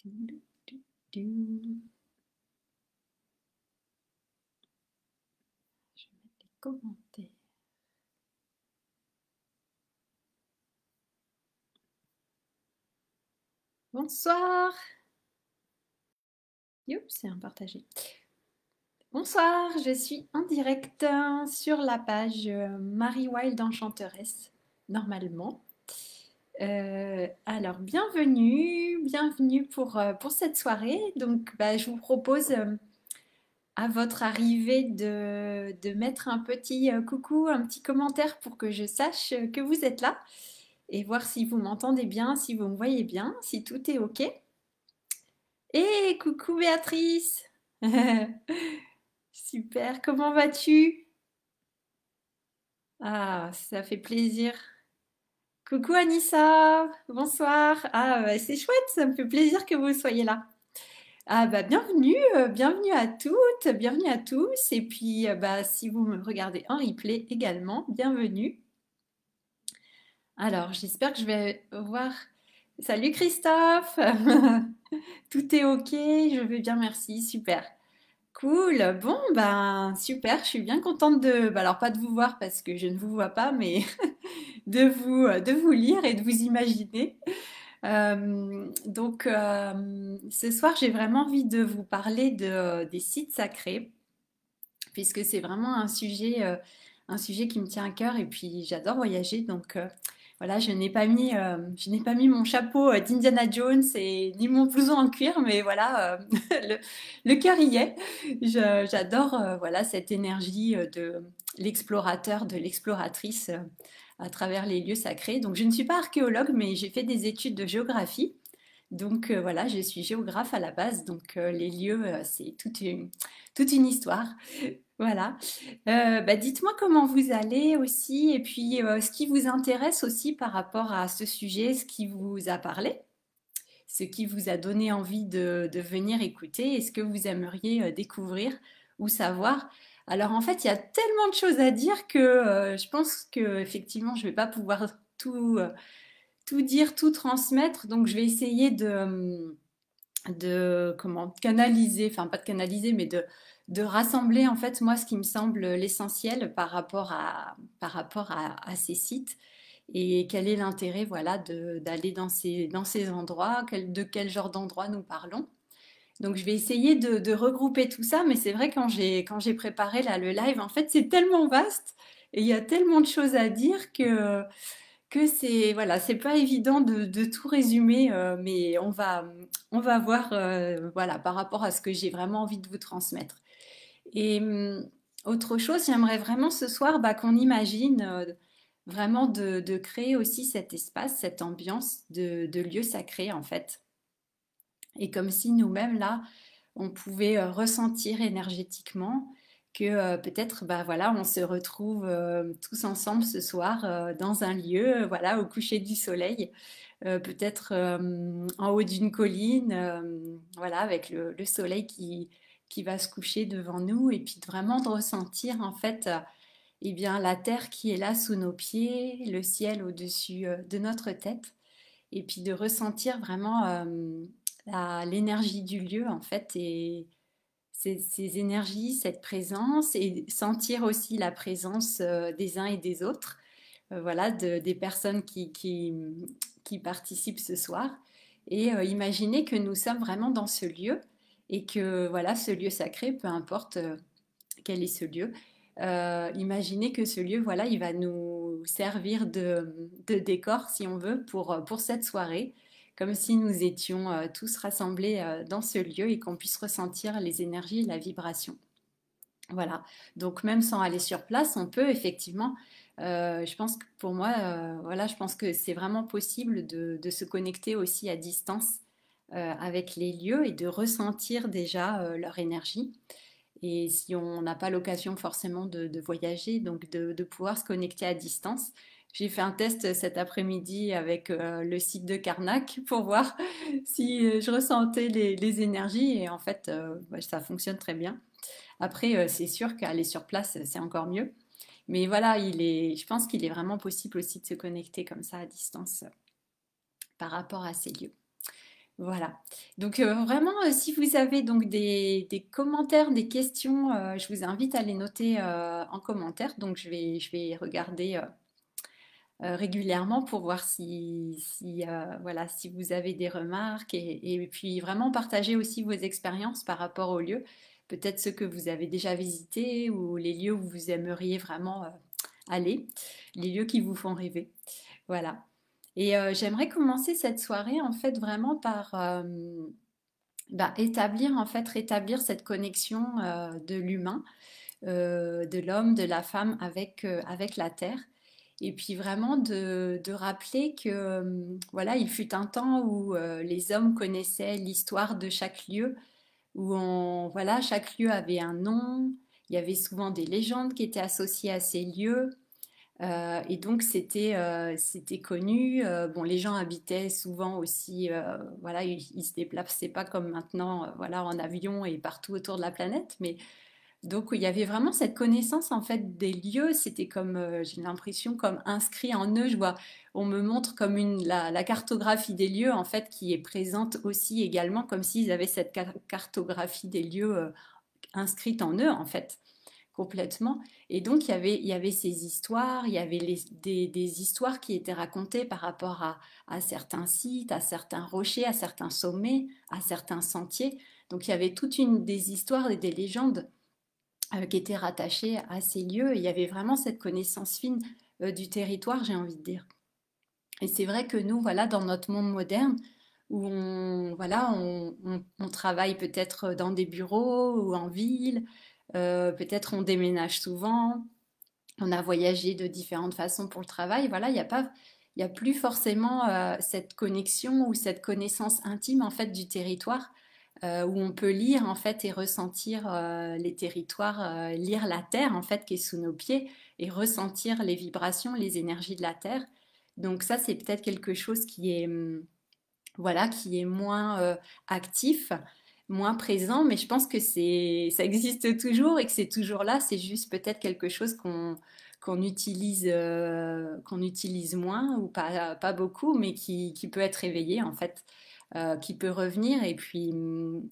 Je vais mettre les commentaires. Bonsoir. Youp, c'est un partagé. Bonsoir, je suis en direct sur la page Marie Wild Enchanteresse, normalement. Alors, bienvenue pour cette soirée. Donc, je vous propose à votre arrivée de mettre un petit coucou, un petit commentaire pour que je sache que vous êtes là et voir si vous m'entendez bien, si vous me voyez bien, si tout est OK. Et coucou Béatrice. Super, comment vas-tu? Ah, ça fait plaisir. Coucou Anissa, bonsoir. Ah, c'est chouette, ça me fait plaisir que vous soyez là. Ah bienvenue, bienvenue à toutes, bienvenue à tous. Et puis si vous me regardez en replay également, bienvenue. Alors, j'espère que je vais voir. Salut Christophe. Tout est OK, je vais bien, merci, super. Cool, bon, super, je suis bien contente alors pas de vous voir parce que je ne vous vois pas, mais de vous lire et de vous imaginer. Ce soir, j'ai vraiment envie de vous parler des sites sacrés, puisque c'est vraiment un sujet qui me tient à cœur et puis j'adore voyager, donc voilà, je n'ai pas mis mon chapeau d'Indiana Jones et ni mon blouson en cuir, mais voilà, le cœur y est. J'adore voilà cette énergie de l'explorateur, de l'exploratrice à travers les lieux sacrés. Donc je ne suis pas archéologue, mais j'ai fait des études de géographie. Donc voilà, je suis géographe à la base, donc les lieux, c'est toute une histoire. Voilà. Dites-moi comment vous allez aussi, et puis ce qui vous intéresse aussi par rapport à ce sujet, ce qui vous a parlé, ce qui vous a donné envie de venir écouter, et ce que vous aimeriez découvrir ou savoir. Alors en fait, il y a tellement de choses à dire que je pense que effectivement, je vais pas pouvoir tout dire, tout transmettre, donc je vais essayer de comment canaliser, enfin pas de canaliser, mais de rassembler en fait moi ce qui me semble l'essentiel par rapport à ces sites et quel est l'intérêt voilà d'aller dans ces endroits, de quel genre d'endroit nous parlons. Donc je vais essayer de regrouper tout ça, mais c'est vrai quand j'ai préparé là le live, en fait c'est tellement vaste et il y a tellement de choses à dire que c'est voilà, c'est pas évident de tout résumer, mais on va voir voilà par rapport à ce que j'ai vraiment envie de vous transmettre. Et autre chose, j'aimerais vraiment ce soir qu'on imagine vraiment de créer aussi cet espace, cette ambiance de lieu sacré en fait. Et comme si nous-mêmes là, on pouvait ressentir énergétiquement que peut-être voilà on se retrouve tous ensemble ce soir dans un lieu voilà au coucher du soleil peut-être en haut d'une colline voilà avec le soleil qui va se coucher devant nous et puis vraiment de ressentir en fait eh bien la terre qui est là sous nos pieds, le ciel au-dessus de notre tête et puis de ressentir vraiment l'énergie du lieu en fait et ces énergies, cette présence et sentir aussi la présence des uns et des autres, voilà, des personnes qui participent ce soir. Et imaginer que nous sommes vraiment dans ce lieu et que voilà, ce lieu sacré, peu importe quel est ce lieu, imaginez que ce lieu, voilà, il va nous servir de décor, si on veut, pour cette soirée, comme si nous étions tous rassemblés dans ce lieu et qu'on puisse ressentir les énergies et la vibration. Voilà. Donc même sans aller sur place, on peut effectivement, je pense que pour moi, voilà, je pense que c'est vraiment possible de se connecter aussi à distance avec les lieux et de ressentir déjà leur énergie. Et si on n'a pas l'occasion forcément de voyager, donc de pouvoir se connecter à distance. J'ai fait un test cet après-midi avec le site de Karnak pour voir si je ressentais les énergies et en fait ça fonctionne très bien. Après c'est sûr qu'aller sur place c'est encore mieux. Mais voilà, je pense qu'il est vraiment possible aussi de se connecter comme ça à distance par rapport à ces lieux. Voilà. Donc vraiment, si vous avez donc des commentaires, des questions, je vous invite à les noter en commentaire. Donc je vais regarder régulièrement pour voir voilà, si vous avez des remarques et puis vraiment partager aussi vos expériences par rapport aux lieux, peut-être ceux que vous avez déjà visités ou les lieux où vous aimeriez vraiment aller, les lieux qui vous font rêver. Voilà. Et j'aimerais commencer cette soirée en fait vraiment par établir en fait rétablir cette connexion de l'humain, de l'homme, de la femme avec la terre. Et puis vraiment de rappeler que voilà, il fut un temps où les hommes connaissaient l'histoire de chaque lieu, où voilà, chaque lieu avait un nom. Il y avait souvent des légendes qui étaient associées à ces lieux. Et donc c'était connu. Bon, les gens habitaient souvent aussi, voilà, ils se déplaçaient pas comme maintenant, voilà, en avion et partout autour de la planète, mais donc il y avait vraiment cette connaissance en fait des lieux. C'était comme, j'ai l'impression comme inscrit en eux. Je vois, on me montre comme la cartographie des lieux en fait qui est présente aussi également, comme s'ils avaient cette cartographie des lieux inscrite en eux en fait complètement. Et donc, il y avait ces histoires, il y avait des histoires qui étaient racontées par rapport à certains sites, à certains rochers, à certains sommets, à certains sentiers. Donc, il y avait toute une des histoires et des légendes qui étaient rattachées à ces lieux. Et il y avait vraiment cette connaissance fine du territoire, j'ai envie de dire. Et c'est vrai que nous, voilà, dans notre monde moderne, où voilà, on travaille peut-être dans des bureaux ou en ville, peut-être on déménage souvent, on a voyagé de différentes façons pour le travail. Voilà, il y a plus forcément cette connexion ou cette connaissance intime en fait du territoire où on peut lire en fait et ressentir les territoires, lire la terre en fait qui est sous nos pieds et ressentir les vibrations, les énergies de la terre. Donc ça, c'est peut-être quelque chose qui est voilà, qui est moins actif, moins présent, mais je pense que ça existe toujours et que c'est toujours là. C'est juste peut-être quelque chose qu'on utilise moins ou pas beaucoup, mais qui peut être éveillé en fait, qui peut revenir. Et puis,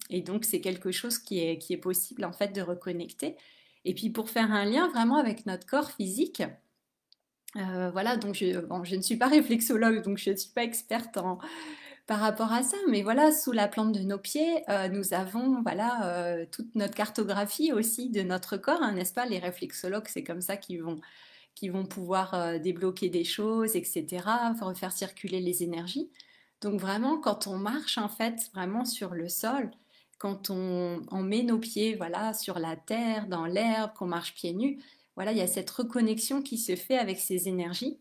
et donc c'est quelque chose qui est possible en fait de reconnecter. Et puis pour faire un lien vraiment avec notre corps physique, voilà, donc bon, je ne suis pas réflexologue, donc je ne suis pas experte par rapport à ça, mais voilà, sous la plante de nos pieds, nous avons voilà toute notre cartographie aussi de notre corps, hein, n'est-ce pas? Les réflexologues, c'est comme ça qu'ils vont pouvoir débloquer des choses, etc., refaire circuler les énergies. Donc vraiment, quand on marche en fait vraiment sur le sol, quand on met nos pieds voilà sur la terre, dans l'herbe, qu'on marche pieds nus, voilà, il y a cette reconnexion qui se fait avec ces énergies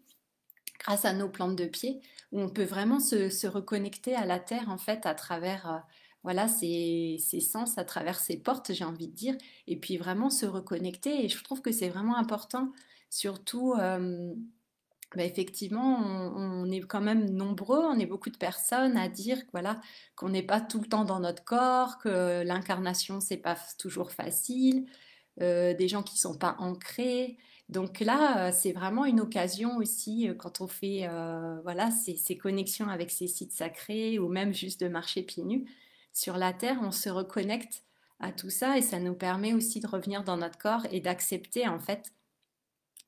grâce à nos plantes de pied, où on peut vraiment se reconnecter à la terre en fait à travers voilà ces sens, à travers ces portes, j'ai envie de dire, et puis vraiment se reconnecter. Et je trouve que c'est vraiment important, surtout effectivement, on est quand même nombreux, on est beaucoup de personnes à dire voilà, qu'on n'est pas tout le temps dans notre corps, que l'incarnation, c'est pas toujours facile, des gens qui sont pas ancrés. Donc là, c'est vraiment une occasion aussi quand on fait voilà ces connexions avec ces sites sacrés ou même juste de marcher pieds nus sur la terre, on se reconnecte à tout ça et ça nous permet aussi de revenir dans notre corps et d'accepter en fait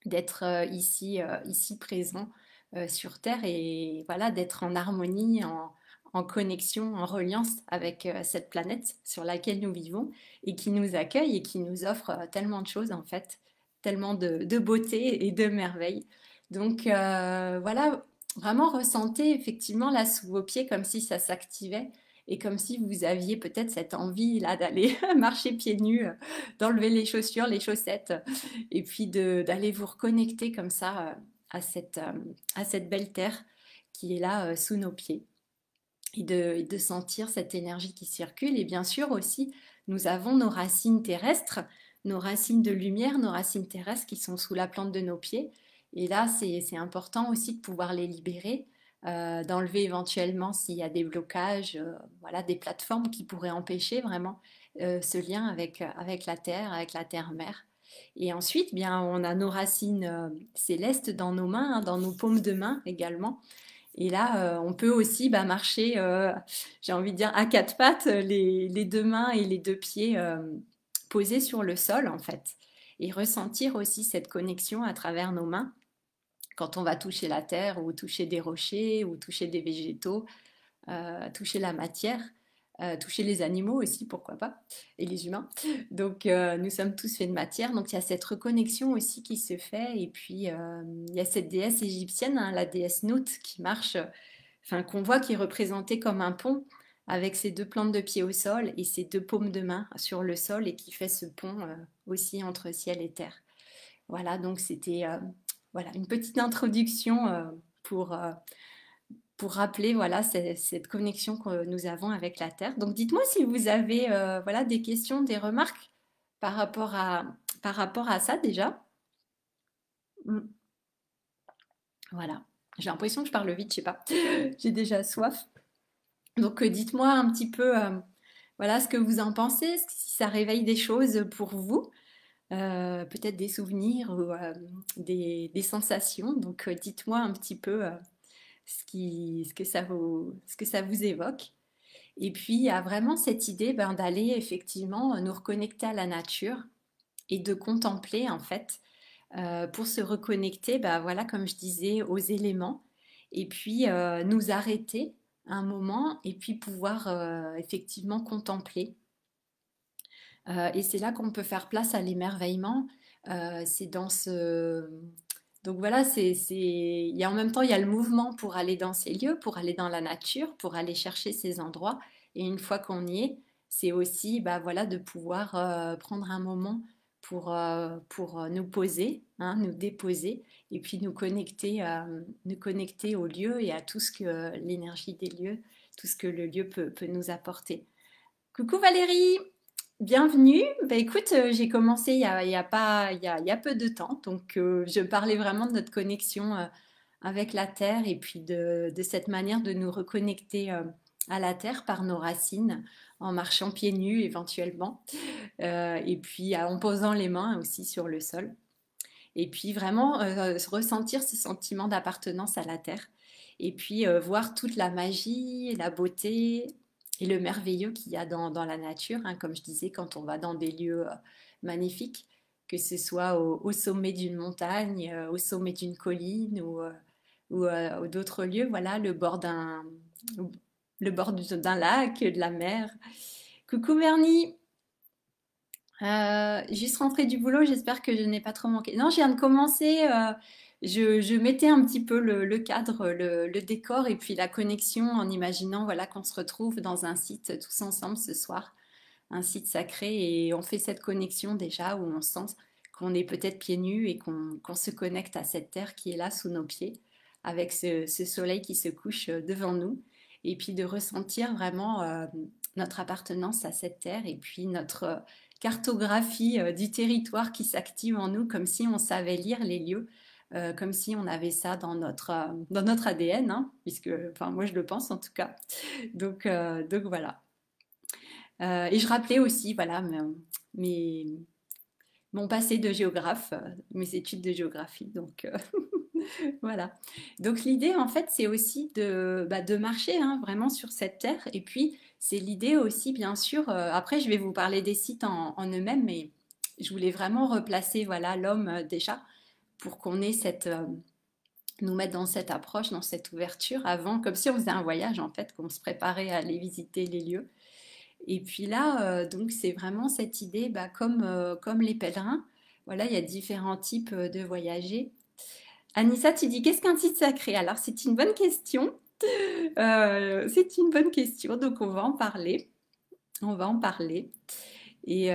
d'être ici présent sur terre et voilà d'être en harmonie, en connexion, en reliance avec cette planète sur laquelle nous vivons et qui nous accueille et qui nous offre tellement de choses en fait, tellement de beauté et de merveille. Donc voilà, vraiment ressentez effectivement là sous vos pieds comme si ça s'activait et comme si vous aviez peut-être cette envie là d'aller marcher pieds nus, d'enlever les chaussures, les chaussettes et puis d'aller vous reconnecter comme ça à cette belle terre qui est là sous nos pieds et de sentir cette énergie qui circule. Et bien sûr aussi, nous avons nos racines terrestres, nos racines de lumière, nos racines terrestres qui sont sous la plante de nos pieds. Et là, c'est important aussi de pouvoir les libérer, d'enlever éventuellement s'il y a des blocages, voilà, des plateformes qui pourraient empêcher vraiment ce lien avec la terre-mère. Et ensuite, bien, on a nos racines célestes dans nos mains, hein, dans nos paumes de main également. Et là, on peut aussi marcher, j'ai envie de dire, à quatre pattes, les deux mains et les deux pieds posés sur le sol, en fait. Et ressentir aussi cette connexion à travers nos mains quand on va toucher la terre ou toucher des rochers ou toucher des végétaux, toucher la matière. Toucher les animaux aussi, pourquoi pas, et les humains. Donc nous sommes tous faits de matière, donc il y a cette reconnexion aussi qui se fait, et puis il y a cette déesse égyptienne, hein, la déesse Nout, qui marche, enfin qu'on voit qui est représentée comme un pont, avec ses deux plantes de pied au sol et ses deux paumes de main sur le sol, et qui fait ce pont aussi entre ciel et terre. Voilà, donc c'était voilà, une petite introduction pour pour rappeler voilà, cette connexion que nous avons avec la Terre. Donc dites-moi si vous avez voilà, des questions, des remarques par rapport à, par rapport à ça déjà. Mm. Voilà, j'ai l'impression que je parle vite, je sais pas, j'ai déjà soif. Donc dites-moi un petit peu voilà, ce que vous en pensez, si ça réveille des choses pour vous. Peut-être des souvenirs ou des sensations. Donc dites-moi un petit peu ce que ça vous évoque. Et puis, il y a vraiment cette idée d'aller effectivement nous reconnecter à la nature et de contempler en fait pour se reconnecter, voilà, comme je disais, aux éléments et puis nous arrêter un moment et puis pouvoir effectivement contempler. Et c'est là qu'on peut faire place à l'émerveillement. C'est dans ce... Donc voilà, il y a en même temps, il y a le mouvement pour aller dans ces lieux, pour aller dans la nature, pour aller chercher ces endroits. Et une fois qu'on y est, c'est aussi voilà, de pouvoir prendre un moment pour nous poser, hein, nous déposer, et puis nous connecter au lieu et à tout ce que l'énergie des lieux, tout ce que le lieu peut nous apporter. Coucou Valérie, bienvenue. Bah, écoute, j'ai commencé il y a pas, il y a peu de temps, donc je parlais vraiment de notre connexion avec la Terre et puis de cette manière de nous reconnecter à la Terre par nos racines, en marchant pieds nus éventuellement, et puis en posant les mains aussi sur le sol. Et puis vraiment ressentir ce sentiment d'appartenance à la Terre. Et puis voir toute la magie, la beauté et le merveilleux qu'il y a dans la nature, hein, comme je disais, quand on va dans des lieux magnifiques, que ce soit au sommet d'une montagne, au sommet d'une colline ou d'autres lieux, voilà, le bord d'un lac, de la mer. Coucou Vernie, juste rentrée du boulot, j'espère que je n'ai pas trop manqué. Non, je viens de commencer. Je mettais un petit peu le cadre, le décor et puis la connexion en imaginant voilà, qu'on se retrouve dans un site tous ensemble ce soir, un site sacré et on fait cette connexion déjà où on sent qu'on est peut-être pieds nus et qu'on se connecte à cette terre qui est là sous nos pieds avec ce soleil qui se couche devant nous et puis de ressentir vraiment notre appartenance à cette terre et puis notre cartographie du territoire qui s'active en nous comme si on savait lire les lieux, comme si on avait ça dans notre ADN, hein, puisque, enfin, moi je le pense en tout cas. Donc voilà. Et je rappelais aussi, voilà, mes, mon passé de géographe, mes études de géographie. Donc voilà. Donc l'idée, en fait, c'est aussi de marcher hein, vraiment sur cette terre. Et puis, c'est l'idée aussi, bien sûr, après, je vais vous parler des sites en eux-mêmes, mais je voulais vraiment replacer voilà, l'homme déjà pour qu'on ait nous mettre dans cette approche, dans cette ouverture avant, comme si on faisait un voyage, en fait, qu'on se préparait à aller visiter les lieux. Et puis là, donc c'est vraiment cette idée, comme les pèlerins, voilà, il y a différents types de voyagers. Anissa, tu dis qu'est-ce qu'un site sacré? Alors c'est une bonne question. C'est une bonne question, donc on va en parler. On va en parler. Et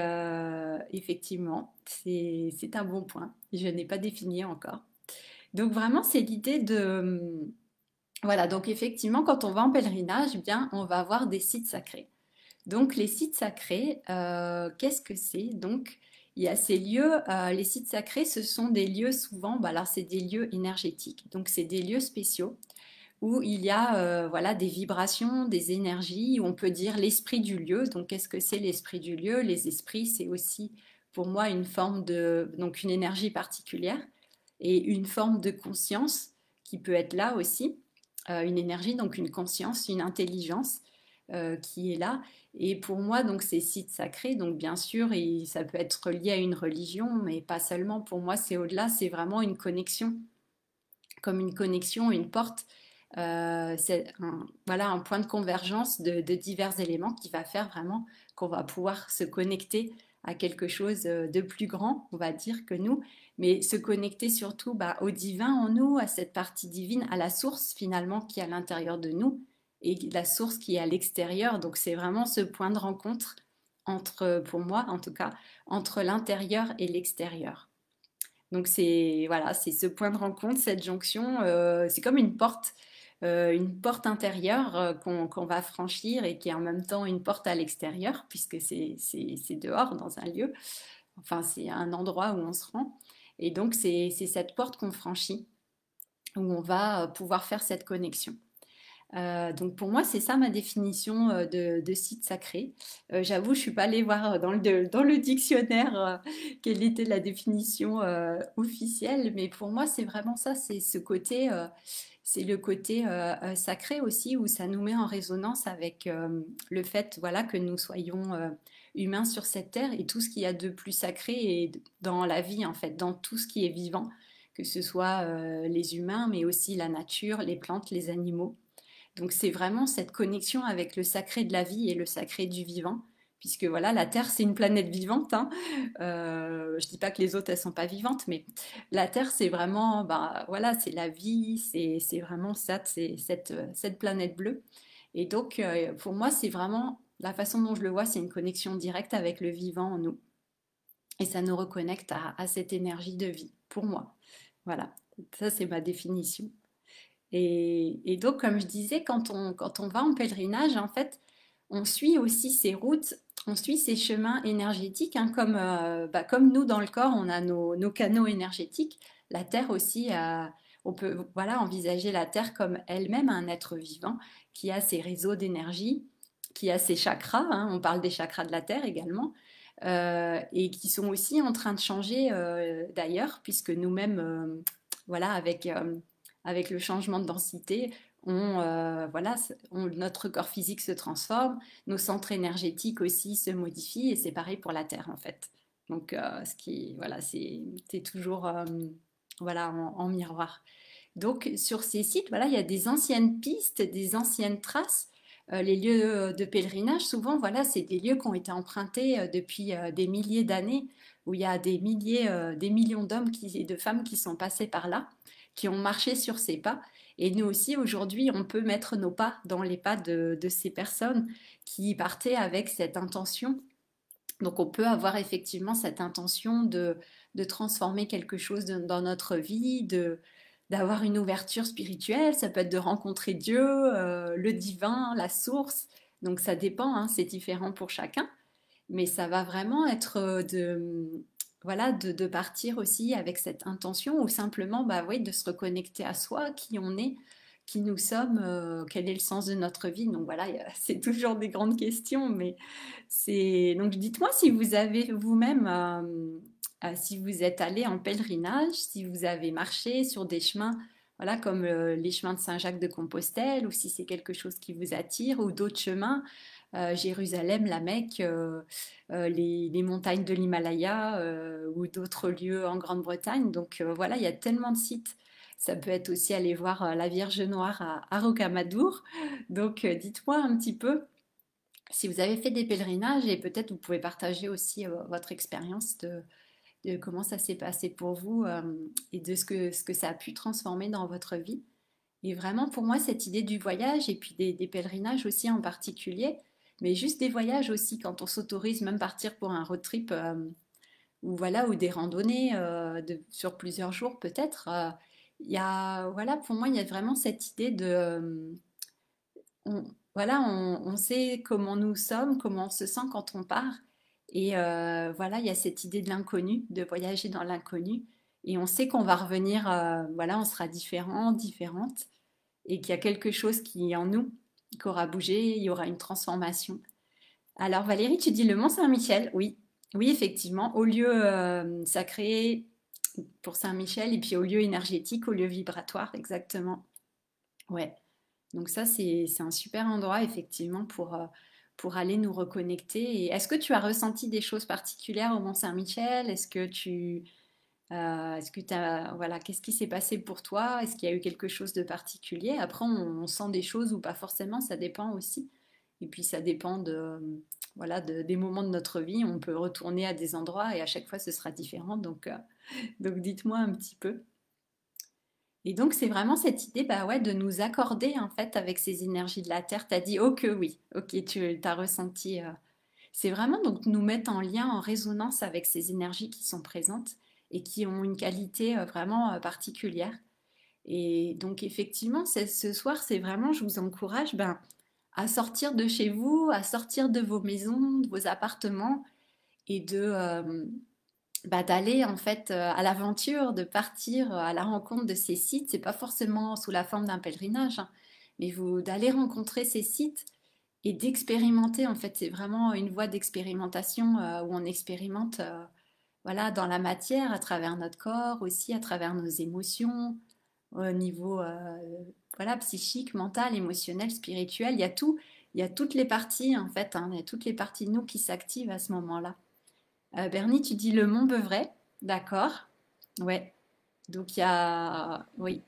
effectivement, c'est un bon point. Je n'ai pas défini encore. Donc vraiment, c'est l'idée de... Voilà, donc effectivement, quand on va en pèlerinage, eh bien, on va avoir des sites sacrés. Donc les sites sacrés, qu'est-ce que c'est? Donc il y a ces lieux, les sites sacrés, ce sont des lieux souvent, alors c'est des lieux énergétiques, donc c'est des lieux spéciaux où il y a voilà, des vibrations, des énergies, où on peut dire l'esprit du lieu. Donc qu'est-ce que c'est l'esprit du lieu? Les esprits, c'est aussi pour moi une forme donc une énergie particulière et une forme de conscience qui peut être là aussi. une énergie, donc une conscience, une intelligence qui est là. Et pour moi, donc ces sites sacrés, donc bien sûr, et ça peut être lié à une religion, mais pas seulement. Pour moi, c'est au-delà, c'est vraiment une connexion, comme une connexion, une porte. C'est voilà, un point de convergence de divers éléments qui va faire vraiment qu'on va pouvoir se connecter à quelque chose de plus grand, on va dire, que nous, mais se connecter surtout bah, au divin en nous, à cette partie divine, à la source finalement qui est à l'intérieur de nous et la source qui est à l'extérieur. Donc c'est vraiment ce point de rencontre entre, pour moi en tout cas, entre l'intérieur et l'extérieur. Donc c'est voilà, c'est ce point de rencontre, cette jonction, c'est comme une porte intérieure qu'on va franchir et qui est en même temps une porte à l'extérieur, puisque c'est dehors dans un lieu, enfin c'est un endroit où on se rend. Et donc c'est cette porte qu'on franchit, où on va pouvoir faire cette connexion. Donc pour moi, c'est ça ma définition de site sacré. J'avoue, je ne suis pas allée voir dans le dictionnaire quelle était la définition officielle, mais pour moi, c'est vraiment ça, c'est ce côté, c'est le côté sacré aussi, où ça nous met en résonance avec le fait voilà, que nous soyons humains sur cette terre et tout ce qu'il y a de plus sacré et dans la vie, en fait, dans tout ce qui est vivant, que ce soit les humains, mais aussi la nature, les plantes, les animaux. Donc c'est vraiment cette connexion avec le sacré de la vie et le sacré du vivant, puisque voilà, la Terre c'est une planète vivante. Hein. Je dis pas que les autres elles sont pas vivantes, mais la Terre c'est vraiment, bah voilà, c'est la vie, c'est vraiment ça, c'est cette planète bleue. Et donc pour moi c'est vraiment la façon dont je le vois, c'est une connexion directe avec le vivant en nous, et ça nous reconnecte à cette énergie de vie. Pour moi, voilà, ça c'est ma définition. Et donc, comme je disais, quand on va en pèlerinage, en fait, on suit aussi ces routes, on suit ces chemins énergétiques, hein, comme, bah, comme nous dans le corps, on a nos canaux énergétiques. La Terre aussi, on peut voilà, envisager la Terre comme elle-même un être vivant qui a ses réseaux d'énergie, qui a ses chakras, hein, on parle des chakras de la Terre également, et qui sont aussi en train de changer d'ailleurs, puisque nous-mêmes, voilà, avec le changement de densité, voilà, notre corps physique se transforme, nos centres énergétiques aussi se modifient, et c'est pareil pour la Terre en fait. Donc, voilà, c'est toujours voilà, en miroir. Donc, sur ces sites, voilà, il y a des anciennes pistes, des anciennes traces. Les lieux de pèlerinage, souvent, voilà, c'est des lieux qui ont été empruntés depuis des milliers d'années, où il y a des milliers, des millions d'hommes et de femmes qui sont passés par là, qui ont marché sur ces pas. Et nous aussi, aujourd'hui, on peut mettre nos pas dans les pas de ces personnes qui partaient avec cette intention. Donc, on peut avoir effectivement cette intention de transformer quelque chose dans notre vie, d'avoir une ouverture spirituelle. Ça peut être de rencontrer Dieu, le divin, la source. Donc, ça dépend, hein, c'est différent pour chacun. Mais ça va vraiment être voilà, de partir aussi avec cette intention ou simplement bah, oui, de se reconnecter à soi, qui on est, qui nous sommes, quel est le sens de notre vie. Donc voilà, c'est toujours des grandes questions, mais c'est... Donc dites-moi si vous avez vous-même, si vous êtes allé en pèlerinage, si vous avez marché sur des chemins, voilà, comme les chemins de Saint-Jacques de Compostelle, ou si c'est quelque chose qui vous attire, ou d'autres chemins, Jérusalem, la Mecque, les montagnes de l'Himalaya, ou d'autres lieux en Grande-Bretagne. Donc voilà, il y a tellement de sites. Ça peut être aussi aller voir la Vierge Noire à Rocamadour. Donc dites-moi un petit peu si vous avez fait des pèlerinages, et peut-être vous pouvez partager aussi votre expérience de comment ça s'est passé pour vous, et de ce que ça a pu transformer dans votre vie. Et vraiment, pour moi, cette idée du voyage, et puis des pèlerinages aussi en particulier, mais juste des voyages aussi, quand on s'autorise même partir pour un road trip, ou voilà, ou des randonnées sur plusieurs jours peut-être, il y a, voilà, pour moi, il y a vraiment cette idée de, on, voilà, on sait comment nous sommes, comment on se sent quand on part. Et voilà, il y a cette idée de l'inconnu, de voyager dans l'inconnu. Et on sait qu'on va revenir, voilà, on sera différent, différente, et qu'il y a quelque chose qui est en nous, qui aura bougé, il y aura une transformation. Alors Valérie, tu dis le Mont Saint-Michel, oui. Oui, effectivement, au lieu sacré pour Saint-Michel, et puis au lieu énergétique, au lieu vibratoire, exactement. Ouais. Donc ça, c'est un super endroit effectivement pour aller nous reconnecter. Et est-ce que tu as ressenti des choses particulières au Mont-Saint-Michel? Est-ce que voilà, qu'est-ce qui s'est passé pour toi? Est-ce qu'il y a eu quelque chose de particulier? Après, on sent des choses ou pas forcément, ça dépend aussi. Et puis ça dépend voilà, des moments de notre vie. On peut retourner à des endroits et à chaque fois ce sera différent. Donc dites-moi un petit peu. Et donc c'est vraiment cette idée bah ouais, de nous accorder en fait avec ces énergies de la Terre. Tu as dit oh que oui, ok, tu as ressenti. C'est vraiment donc nous mettre en lien, en résonance avec ces énergies qui sont présentes et qui ont une qualité vraiment particulière. Et donc effectivement, ce soir, c'est vraiment, je vous encourage ben, à sortir de chez vous, à sortir de vos maisons, de vos appartements et bah, d'aller en fait à l'aventure, de partir à la rencontre de ces sites. C'est pas forcément sous la forme d'un pèlerinage, hein, mais d'aller rencontrer ces sites et d'expérimenter. En fait, c'est vraiment une voie d'expérimentation où on expérimente voilà, dans la matière, à travers notre corps aussi, à travers nos émotions, au niveau voilà, psychique, mental, émotionnel, spirituel. Il y a tout, il y a toutes les parties en fait, hein, il y a toutes les parties de nous qui s'activent à ce moment-là. Bernie, tu dis le Mont Beuvray, d'accord? Ouais. Donc il y a, oui,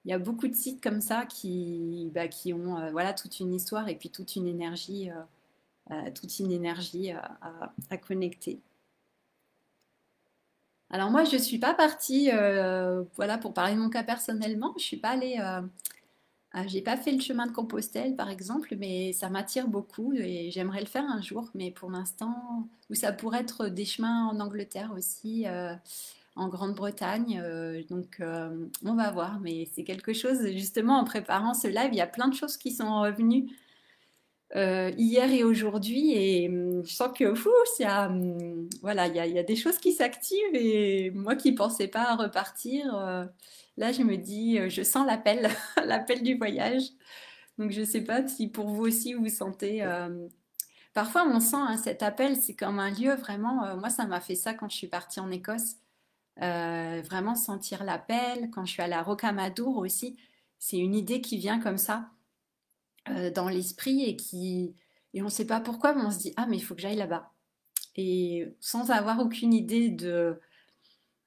il y a beaucoup de sites comme ça bah, qui ont voilà toute une histoire et puis toute une énergie à connecter. Alors moi, je suis pas partie, voilà, pour parler de mon cas personnellement, je suis pas allée, j'ai pas fait le chemin de Compostelle par exemple, mais ça m'attire beaucoup et j'aimerais le faire un jour. Mais pour l'instant, ou ça pourrait être des chemins en Angleterre aussi, en Grande-Bretagne. On va voir. Mais c'est quelque chose, justement, en préparant ce live, il y a plein de choses qui sont revenues hier et aujourd'hui. Et je sens que fou, voilà, il y a des choses qui s'activent. Et moi qui pensais pas à repartir, là, je me dis, je sens l'appel, l'appel du voyage. Donc, je sais pas si pour vous aussi vous sentez. Parfois, on sent hein, cet appel, c'est comme un lieu vraiment. Moi, ça m'a fait ça quand je suis partie en Écosse. Vraiment sentir l'appel. Quand je suis allée à Rocamadour aussi, c'est une idée qui vient comme ça dans l'esprit et on ne sait pas pourquoi, mais on se dit ah mais il faut que j'aille là-bas. Et sans avoir aucune idée de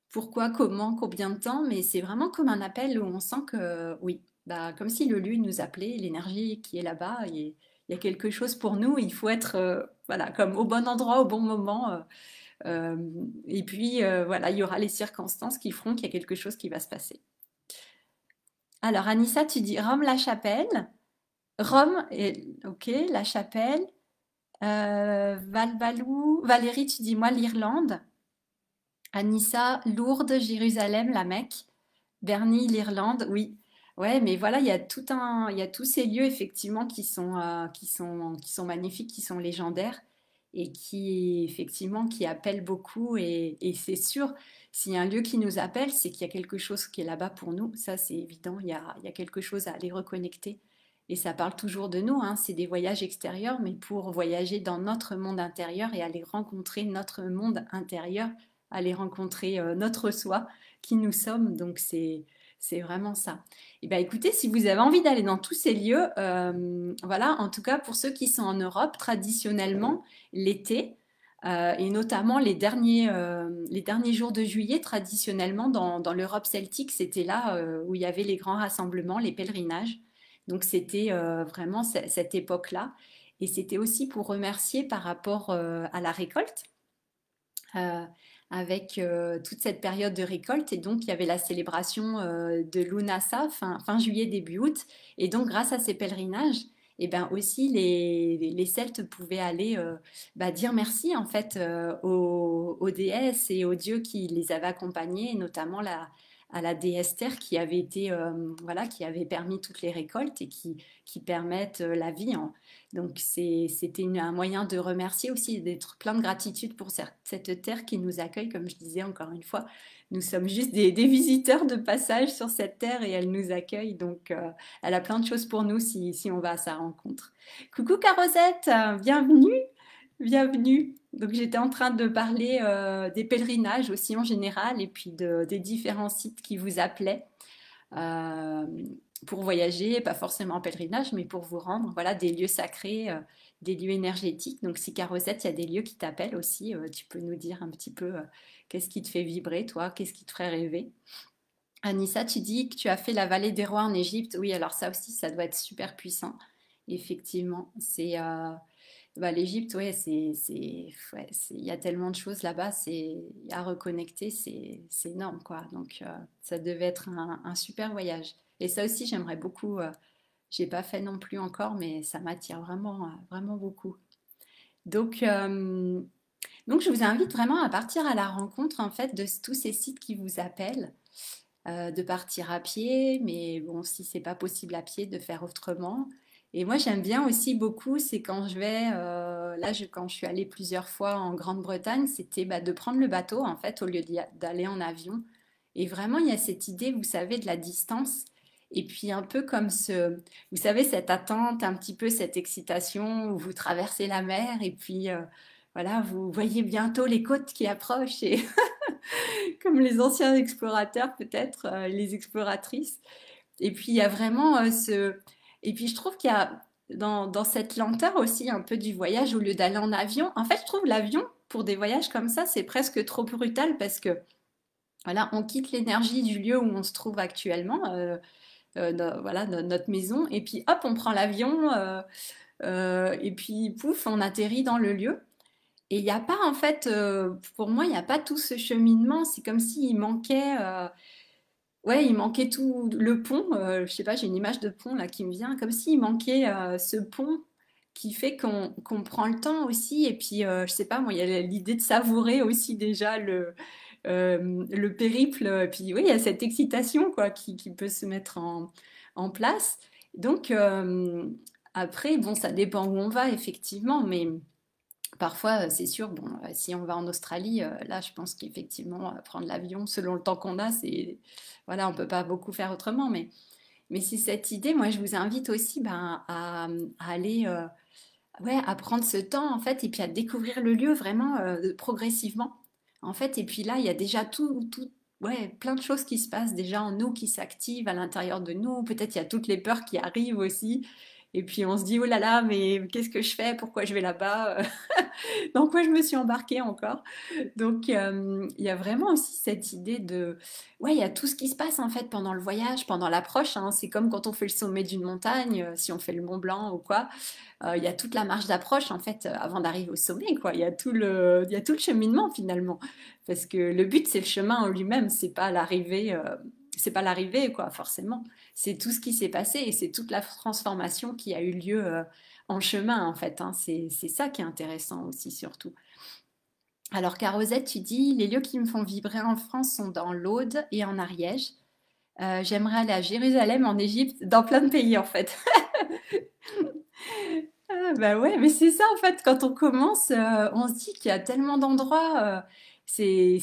pourquoi, comment, combien de temps, mais c'est vraiment comme un appel où on sent que oui, bah comme si le lieu nous appelait, l'énergie qui est là-bas, et il y a quelque chose pour nous. Il faut être voilà comme au bon endroit au bon moment. Et puis voilà, il y aura les circonstances qui feront qu'il y a quelque chose qui va se passer. Alors Anissa, tu dis Rome-la-Chapelle. Rome, ok, la Chapelle. Valvalou, Valérie, tu dis moi l'Irlande. Anissa, Lourdes, Jérusalem, la Mecque. Bernie, l'Irlande, oui. Ouais, mais voilà, il y a tous ces lieux effectivement qui sont magnifiques, qui sont légendaires et qui effectivement qui appellent beaucoup. Et c'est sûr, s'il y a un lieu qui nous appelle, c'est qu'il y a quelque chose qui est là-bas pour nous. Ça, c'est évident. Il y a quelque chose à aller reconnecter. Et ça parle toujours de nous, hein. C'est des voyages extérieurs, mais pour voyager dans notre monde intérieur et aller rencontrer notre monde intérieur, aller rencontrer notre soi, qui nous sommes. Donc c'est vraiment ça. Et ben écoutez, si vous avez envie d'aller dans tous ces lieux, voilà, en tout cas pour ceux qui sont en Europe, traditionnellement l'été. Et notamment les derniers jours de juillet, traditionnellement dans l'Europe celtique, c'était là où il y avait les grands rassemblements, les pèlerinages. Donc c'était vraiment cette époque-là. Et c'était aussi pour remercier par rapport à la récolte, euh, avec toute cette période de récolte. Et donc il y avait la célébration de Lunasa, fin juillet, début août. Et donc grâce à ces pèlerinages, et ben aussi les Celtes pouvaient aller bah, dire merci en fait aux déesses et aux dieux qui les avaient accompagnés, et notamment à la déesse Terre qui avait été voilà qui avait permis toutes les récoltes et qui permettent la vie. Donc c'était un moyen de remercier aussi, d'être plein de gratitude pour cette terre qui nous accueille, comme je disais encore une fois. Nous sommes juste des visiteurs de passage sur cette terre et elle nous accueille. Donc elle a plein de choses pour nous si on va à sa rencontre. Coucou Carosette, bienvenue, bienvenue. Donc j'étais en train de parler des pèlerinages aussi en général et puis des différents sites qui vous appelaient. Euh, pour voyager, pas forcément en pèlerinage, mais pour vous rendre, voilà, des lieux sacrés, des lieux énergétiques. Donc, si Carosette, il y a des lieux qui t'appellent aussi, tu peux nous dire un petit peu qu'est-ce qui te fait vibrer, toi, qu'est-ce qui te ferait rêver. Anissa, tu dis que tu as fait la vallée des rois en Égypte. Oui, alors ça aussi, ça doit être super puissant. Effectivement, c'est bah, l'Égypte, ouais, il y a tellement de choses là-bas, c'est à reconnecter, c'est énorme, quoi. Donc, ça devait être un super voyage. Et ça aussi, j'aimerais beaucoup. J'ai pas fait non plus encore, mais ça m'attire vraiment, vraiment beaucoup. Donc, je vous invite vraiment à partir à la rencontre en fait de tous ces sites qui vous appellent, de partir à pied, mais bon, si c'est pas possible à pied, de faire autrement. Et moi, j'aime bien aussi beaucoup, c'est quand je vais, quand je suis allée plusieurs fois en Grande-Bretagne, c'était bah, de prendre le bateau en fait au lieu d'aller en avion. Et vraiment, il y a cette idée, vous savez, de la distance. Et puis un peu comme vous savez, cette attente, un petit peu cette excitation où vous traversez la mer et puis voilà, vous voyez bientôt les côtes qui approchent et comme les anciens explorateurs peut-être, les exploratrices. Et puis il y a vraiment Et puis je trouve qu'il y a dans cette lenteur aussi un peu du voyage au lieu d'aller en avion. En fait, je trouve l'avion pour des voyages comme ça, c'est presque trop brutal parce que voilà, on quitte l'énergie du lieu où on se trouve actuellement, voilà, notre maison, et puis hop, on prend l'avion, et puis pouf, on atterrit dans le lieu. Et il n'y a pas, en fait, pour moi, il n'y a pas tout ce cheminement. C'est comme s'il manquait, ouais, il manquait tout le pont. Je sais pas, j'ai une image de pont là qui me vient, comme s'il manquait ce pont qui fait qu'on prend le temps aussi. Et puis, je sais pas, moi, il y a l'idée de savourer aussi déjà le périple. Et puis, oui, il y a cette excitation quoi qui peut se mettre en place. Donc, après, bon, ça dépend où on va, effectivement, mais. Parfois, c'est sûr, bon, si on va en Australie, là, je pense qu'effectivement, prendre l'avion, selon le temps qu'on a, voilà, on peut pas beaucoup faire autrement. Mais c'est cette idée, moi, je vous invite aussi ben, à aller, ouais, à prendre ce temps, en fait, et puis à découvrir le lieu vraiment progressivement. En fait, et puis là, il y a déjà ouais, plein de choses qui se passent déjà en nous, qui s'activent à l'intérieur de nous. Peut-être il y a toutes les peurs qui arrivent aussi. Et puis on se dit, oh là là, mais qu'est-ce que je fais? Pourquoi je vais là-bas? Dans quoi je me suis embarquée encore? Donc il y a vraiment aussi cette idée de, ouais, il y a tout ce qui se passe en fait pendant le voyage, pendant l'approche, hein. C'est comme quand on fait le sommet d'une montagne, si on fait le Mont Blanc ou quoi. Il y a toute la marche d'approche en fait avant d'arriver au sommet, quoi. Il y a tout le cheminement finalement, parce que le but c'est le chemin en lui-même, c'est pas l'arrivée quoi, forcément. C'est tout ce qui s'est passé et c'est toute la transformation qui a eu lieu en chemin en fait, hein. C'est ça qui est intéressant aussi surtout. Alors Carosette, tu dis les lieux qui me font vibrer en France sont dans l'Aude et en Ariège. J'aimerais aller à Jérusalem, en Égypte, dans plein de pays en fait. Ah, bah ouais, mais c'est ça en fait, quand on commence, on se dit qu'il y a tellement d'endroits, c'est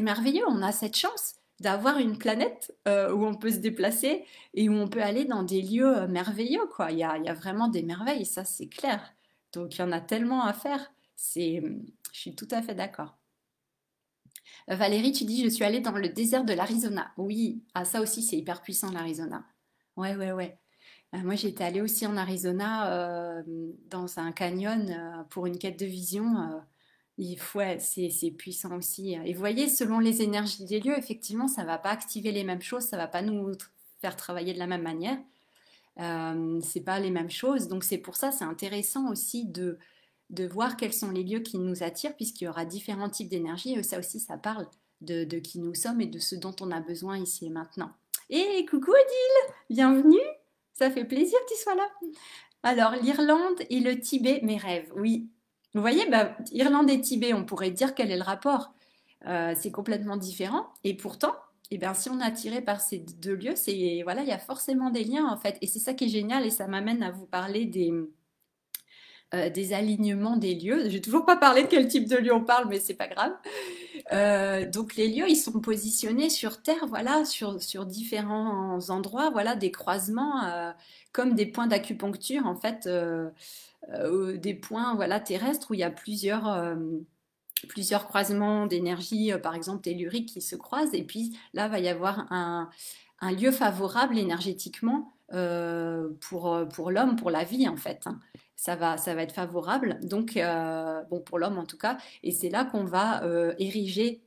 merveilleux, on a cette chance d'avoir une planète où on peut se déplacer et où on peut aller dans des lieux merveilleux, quoi. Il y a vraiment des merveilles, ça c'est clair. Donc il y en a tellement à faire, je suis tout à fait d'accord. Valérie, tu dis, je suis allée dans le désert de l'Arizona. Oui, ah ça aussi c'est hyper puissant l'Arizona. Ouais, ouais, ouais. Moi, j'étais allée aussi en Arizona dans un canyon pour une quête de vision. Ouais, c'est puissant aussi. Et vous voyez, selon les énergies des lieux, effectivement, ça va pas activer les mêmes choses, ça va pas nous faire travailler de la même manière. C'est pas les mêmes choses. Donc c'est pour ça, c'est intéressant aussi de voir quels sont les lieux qui nous attirent, puisqu'il y aura différents types d'énergie. Et ça aussi, ça parle de qui nous sommes et de ce dont on a besoin ici et maintenant. Et coucou Odile, bienvenue. Ça fait plaisir que tu sois là. Alors, l'Irlande et le Tibet, mes rêves, oui. Vous voyez, bah, Irlande et Tibet, on pourrait dire quel est le rapport. C'est complètement différent. Et pourtant, eh bien, si on est attiré par ces deux lieux, voilà, il y a forcément des liens en fait. Et c'est ça qui est génial et ça m'amène à vous parler des alignements des lieux. J'ai toujours pas parlé de quel type de lieu on parle, mais c'est pas grave. Donc les lieux, ils sont positionnés sur Terre, voilà, sur différents endroits, voilà, des croisements, comme des points d'acupuncture, en fait, des points, voilà, terrestres où il y a plusieurs croisements d'énergie, par exemple tellurique, qui se croisent. Et puis là, va y avoir un lieu favorable énergétiquement pour l'homme, pour la vie en fait, hein. Ça va être favorable, donc bon pour l'homme en tout cas, et c'est là qu'on va ériger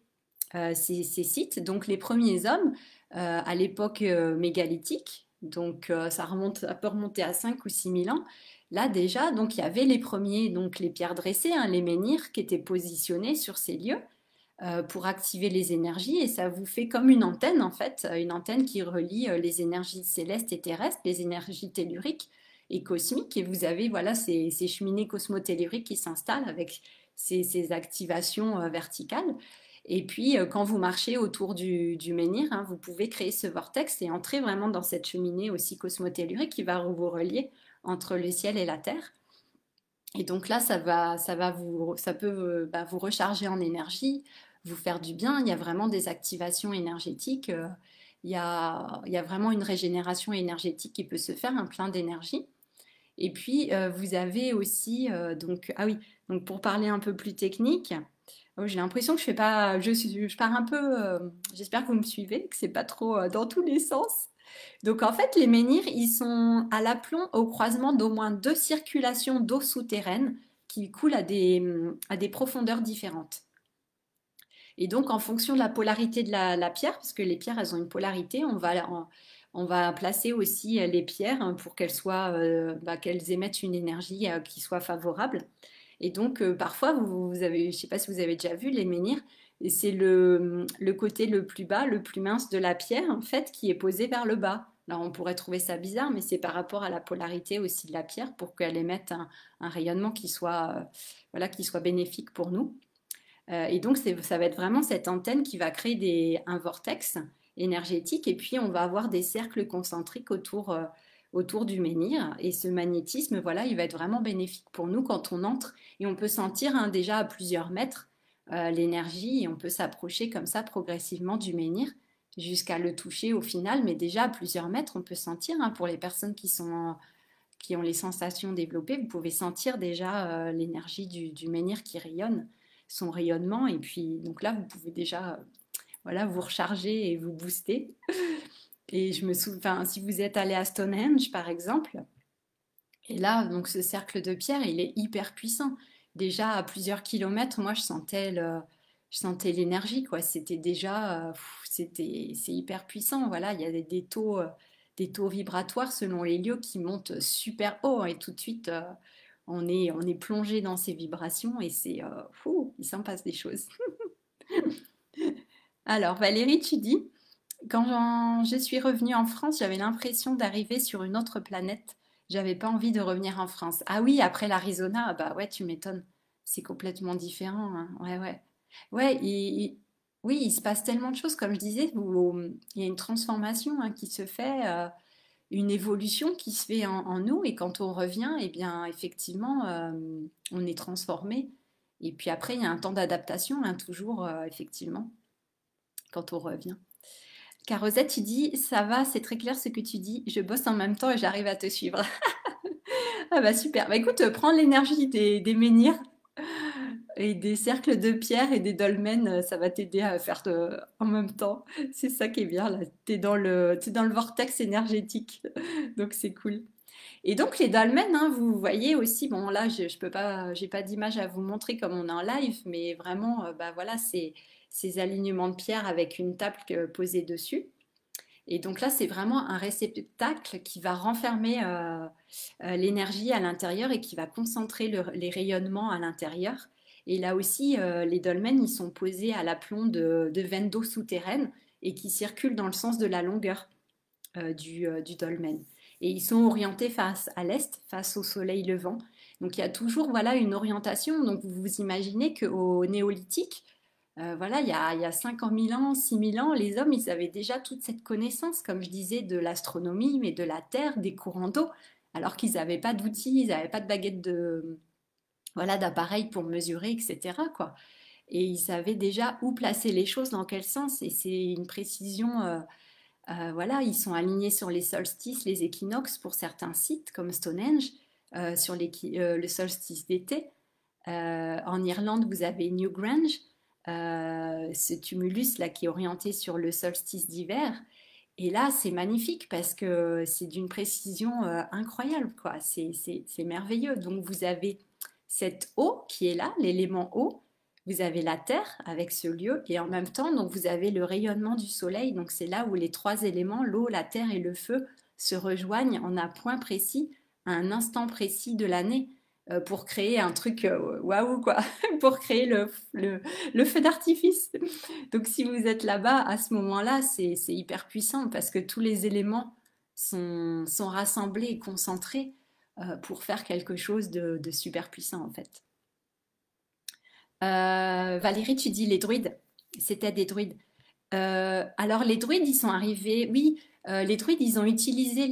ces sites. Donc les premiers hommes à l'époque mégalithique, donc ça peut remonter à 5 ou 6 000 ans. Là déjà, donc il y avait les premiers, donc les pierres dressées, hein, les menhirs qui étaient positionnés sur ces lieux pour activer les énergies et ça vous fait comme une antenne en fait, une antenne qui relie les énergies célestes et terrestres, les énergies telluriques et cosmiques et vous avez voilà ces cheminées cosmotelluriques qui s'installent avec ces activations verticales. Et puis quand vous marchez autour du menhir, hein, vous pouvez créer ce vortex et entrer vraiment dans cette cheminée aussi cosmotellurique qui va vous relier entre le ciel et la terre. Et donc là, ça peut bah, vous recharger en énergie, vous faire du bien. Il y a vraiment des activations énergétiques. Il y a vraiment une régénération énergétique qui peut se faire, un plein d'énergie. Et puis, vous avez aussi, donc, ah oui, donc pour parler un peu plus technique, oh, j'ai l'impression que je fais pas, je pars un peu, j'espère que vous me suivez, que c'est pas trop dans tous les sens. Donc en fait, les menhirs, ils sont à l'aplomb au croisement d'au moins deux circulations d'eau souterraine qui coulent à des profondeurs différentes. Et donc en fonction de la polarité de la pierre, parce que les pierres, elles ont une polarité, on va placer aussi les pierres hein, pour qu'elles soient, bah, qu'elles émettent une énergie qui soit favorable. Et donc parfois, vous avez, je ne sais pas si vous avez déjà vu les menhirs, et c'est le côté le plus bas, le plus mince de la pierre, en fait, qui est posé vers le bas. Alors on pourrait trouver ça bizarre, mais c'est par rapport à la polarité aussi de la pierre pour qu'elle émette un rayonnement qui soit, voilà, qui soit bénéfique pour nous. Et donc ça va être vraiment cette antenne qui va créer un vortex énergétique et puis on va avoir des cercles concentriques autour du menhir. Et ce magnétisme, voilà, il va être vraiment bénéfique pour nous quand on entre et on peut sentir hein, déjà à plusieurs mètres l'énergie et on peut s'approcher comme ça progressivement du menhir jusqu'à le toucher au final. Mais déjà à plusieurs mètres, on peut sentir hein, pour les personnes qui ont les sensations développées, vous pouvez sentir déjà l'énergie du menhir qui rayonne, son rayonnement. Et puis, donc là, vous pouvez déjà voilà, vous recharger et vous booster. Et je me souviens, si vous êtes allé à Stonehenge, par exemple, et là, donc ce cercle de pierre, il est hyper puissant. Déjà à plusieurs kilomètres, moi, je sentais l'énergie, quoi. C'était déjà, c'est hyper puissant. Voilà, il y a des taux vibratoires selon les lieux qui montent super haut et tout de suite, on est plongé dans ces vibrations et il s'en passe des choses. Alors, Valérie, tu dis, quand je suis revenue en France, j'avais l'impression d'arriver sur une autre planète. J'avais pas envie de revenir en France. Ah oui, après l'Arizona, bah ouais, tu m'étonnes. C'est complètement différent, hein. Ouais, ouais. Ouais, oui, il se passe tellement de choses, comme je disais, il y a une transformation hein, qui se fait, une évolution qui se fait en nous, et quand on revient, eh bien, effectivement, on est transformé. Et puis après, il y a un temps d'adaptation, hein, toujours, effectivement, quand on revient. Carosette, tu dis, ça va, c'est très clair ce que tu dis. Je bosse en même temps et j'arrive à te suivre. Ah bah super. Bah écoute, prends l'énergie des menhirs et des cercles de pierre et des dolmens, ça va t'aider à faire en même temps. C'est ça qui est bien là. T'es dans le vortex énergétique. Donc c'est cool. Et donc les dolmens, hein, vous voyez aussi, bon là je peux pas, j'ai pas d'image à vous montrer comme on est en live, mais vraiment, bah voilà, c'est ces alignements de pierre avec une table posée dessus. Et donc là, c'est vraiment un réceptacle qui va renfermer l'énergie à l'intérieur et qui va concentrer les rayonnements à l'intérieur. Et là aussi, les dolmens, ils sont posés à l'aplomb de veines d'eau souterraines et qui circulent dans le sens de la longueur du dolmen. Et ils sont orientés face à l'est, face au soleil levant. Donc il y a toujours voilà, une orientation. Donc vous vous imaginez qu'au néolithique, voilà, il y a 50 000 ans, 6 000 ans, les hommes, ils avaient déjà toute cette connaissance, comme je disais, de l'astronomie, mais de la Terre, des courants d'eau, alors qu'ils n'avaient pas d'outils, ils n'avaient pas de baguette voilà, d'appareils pour mesurer, etc., quoi. Et ils savaient déjà où placer les choses, dans quel sens, et c'est une précision, voilà, ils sont alignés sur les solstices, les équinoxes pour certains sites, comme Stonehenge, sur le solstice d'été. En Irlande, vous avez Newgrange, ce tumulus là qui est orienté sur le solstice d'hiver. Et là, c'est magnifique parce que c'est d'une précision incroyable, quoi. C'est merveilleux. Donc, vous avez cette eau qui est là, l'élément eau. Vous avez la terre avec ce lieu et en même temps, donc vous avez le rayonnement du soleil. Donc, c'est là où les trois éléments, l'eau, la terre et le feu, se rejoignent en un point précis, à un instant précis de l'année, pour créer un truc waouh, quoi, pour créer le feu d'artifice. Donc si vous êtes là-bas, à ce moment-là, c'est hyper puissant parce que tous les éléments sont rassemblés et concentrés pour faire quelque chose de super puissant en fait. Valérie, tu dis les druides. C'était des druides. Alors les druides, ils sont arrivés, oui, les druides, ils ont utilisé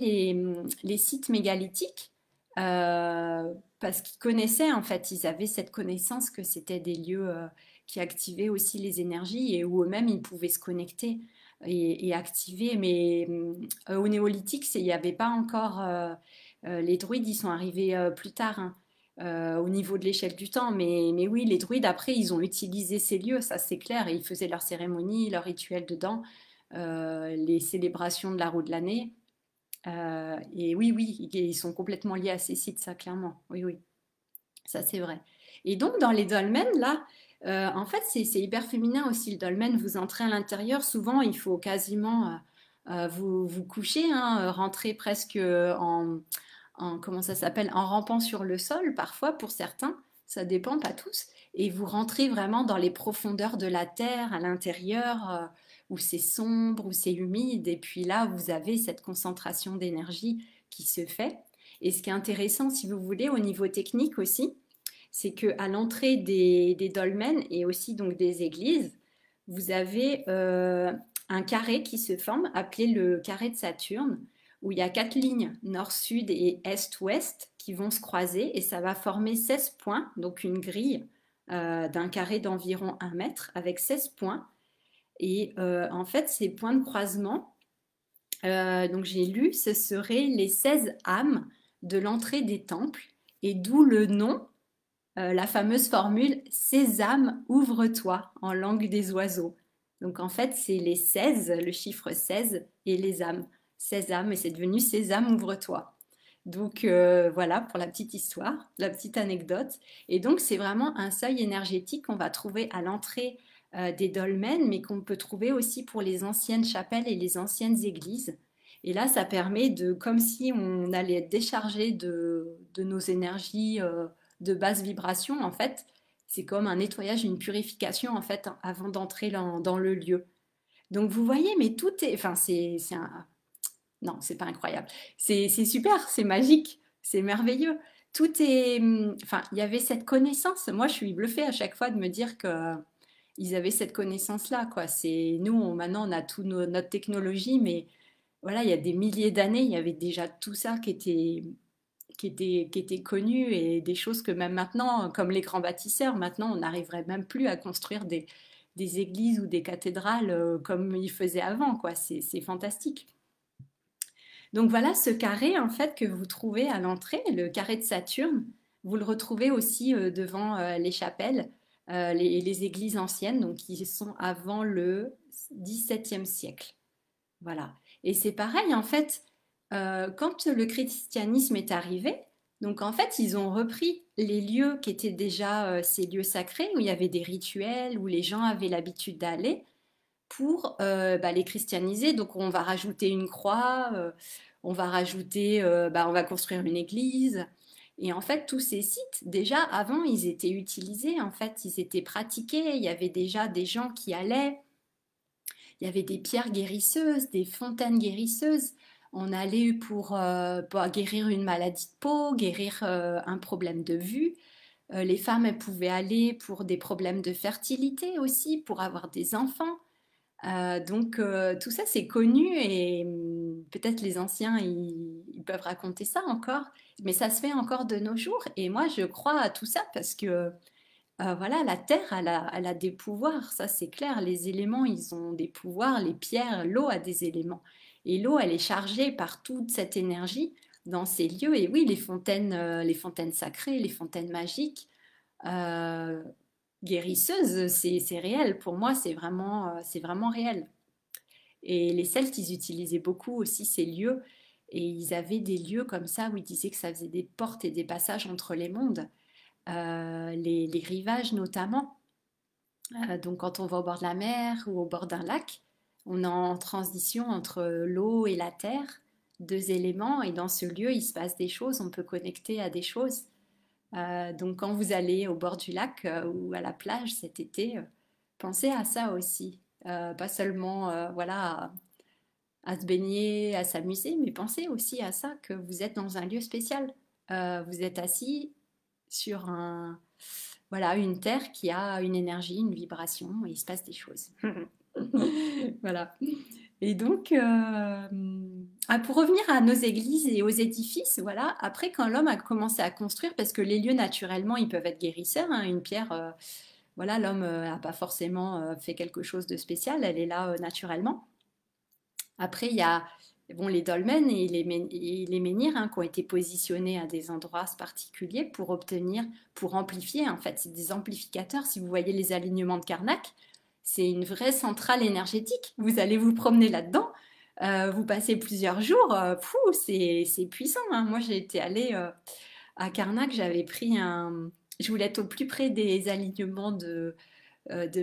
les sites mégalithiques parce qu'ils connaissaient, en fait, ils avaient cette connaissance que c'était des lieux qui activaient aussi les énergies et où eux-mêmes, ils pouvaient se connecter et activer. Mais au néolithique, il n'y avait pas encore... les druides, ils sont arrivés plus tard, hein, au niveau de l'échelle du temps. Mais oui, les druides, après, ils ont utilisé ces lieux, ça c'est clair, et ils faisaient leurs cérémonies, leurs rituels dedans, les célébrations de la roue de l'année. Et oui, oui, ils sont complètement liés à ces sites, ça clairement. Oui, oui, ça c'est vrai. Et donc, dans les dolmens, là, en fait, c'est hyper féminin aussi. Le dolmen, vous entrez à l'intérieur, souvent, il faut quasiment vous coucher, hein, rentrer presque comment ça s'appelle, en rampant sur le sol, parfois pour certains, ça dépend, pas tous, et vous rentrez vraiment dans les profondeurs de la terre, à l'intérieur, où c'est sombre, où c'est humide, et puis là, vous avez cette concentration d'énergie qui se fait. Et ce qui est intéressant, si vous voulez, au niveau technique aussi, c'est que à l'entrée des dolmens et aussi donc des églises, vous avez un carré qui se forme, appelé le carré de Saturne, où il y a quatre lignes, nord, sud et est, ouest, qui vont se croiser et ça va former 16 points, donc une grille d'un carré d'environ 1 mètre avec 16 points. Et en fait, ces points de croisement, donc j'ai lu, ce seraient les 16 âmes de l'entrée des temples, et d'où le nom, la fameuse formule Sésame, ouvre-toi en langue des oiseaux. Donc en fait, c'est les 16, le chiffre 16 et les âmes. Sésame, et c'est devenu Sésame, ouvre-toi. Donc voilà pour la petite histoire, la petite anecdote. Et donc c'est vraiment un seuil énergétique qu'on va trouver à l'entrée des dolmens, mais qu'on peut trouver aussi pour les anciennes chapelles et les anciennes églises. Et là, ça permet de, comme si on allait être déchargé de nos énergies de basse vibration, en fait. C'est comme un nettoyage, une purification, en fait, avant d'entrer dans le lieu. Donc, vous voyez, mais tout est... Enfin, c'est un... Non, c'est pas incroyable. C'est super, c'est magique, c'est merveilleux. Tout est... Enfin, il y avait cette connaissance. Moi, je suis bluffée à chaque fois de me dire que ils avaient cette connaissance-là, quoi. C'est nous, maintenant, on a toute notre technologie, mais voilà, il y a des milliers d'années, il y avait déjà tout ça qui était connu et des choses que même maintenant, comme les grands bâtisseurs, maintenant on n'arriverait même plus à construire des églises ou des cathédrales comme ils faisaient avant, quoi. C'est fantastique. Donc voilà, ce carré en fait que vous trouvez à l'entrée, le carré de Saturne, vous le retrouvez aussi devant les chapelles, les églises anciennes, donc qui sont avant le XVIIe siècle. Voilà. Et c'est pareil, en fait, quand le christianisme est arrivé, donc en fait, ils ont repris les lieux qui étaient déjà ces lieux sacrés, où il y avait des rituels, où les gens avaient l'habitude d'aller, pour les christianiser. Donc on va rajouter une croix, on va rajouter, on va construire une église. Et en fait, tous ces sites, déjà avant, ils étaient utilisés, en fait, ils étaient pratiqués. Il y avait déjà des gens qui allaient. Il y avait des pierres guérisseuses, des fontaines guérisseuses. On allait pour guérir une maladie de peau, guérir un problème de vue. Les femmes, elles pouvaient aller pour des problèmes de fertilité aussi, pour avoir des enfants. Donc tout ça, c'est connu et peut-être les anciens, ils peuvent raconter ça encore. Mais ça se fait encore de nos jours. Et moi, je crois à tout ça parce que voilà, la terre, elle a des pouvoirs, ça c'est clair. Les éléments, ils ont des pouvoirs. Les pierres, l'eau a des éléments. Et l'eau, elle est chargée par toute cette énergie dans ces lieux. Et oui, les fontaines sacrées, les fontaines magiques, euh, guérisseuses, c'est réel. Pour moi, c'est vraiment réel. Et les Celtes, ils utilisaient beaucoup aussi ces lieux. Et ils avaient des lieux comme ça où ils disaient que ça faisait des portes et des passages entre les mondes, les rivages notamment. Donc quand on va au bord de la mer ou au bord d'un lac, on est en transition entre l'eau et la terre, deux éléments, et dans ce lieu, il se passe des choses, on peut connecter à des choses. Donc quand vous allez au bord du lac ou à la plage cet été, pensez à ça aussi. Pas seulement voilà, à se baigner, à s'amuser, mais pensez aussi à ça, que vous êtes dans un lieu spécial. Vous êtes assis sur voilà, une terre qui a une énergie, une vibration, et il se passe des choses. Voilà. Et donc, pour revenir à nos églises et aux édifices, voilà, après quand l'homme a commencé à construire, parce que les lieux naturellement, ils peuvent être guérisseurs, hein, une pierre, voilà, l'homme n'a pas forcément fait quelque chose de spécial, elle est là naturellement. Après, il y a bon, les dolmens et les menhirs hein, qui ont été positionnés à des endroits particuliers pour obtenir, pour amplifier. En fait, c'est des amplificateurs. Si vous voyez les alignements de Karnak, c'est une vraie centrale énergétique. Vous allez vous promener là-dedans. Vous passez plusieurs jours. C'est puissant. Hein. Moi, j'ai été allée à Karnak. J'avais pris un. Je voulais être au plus près des alignements de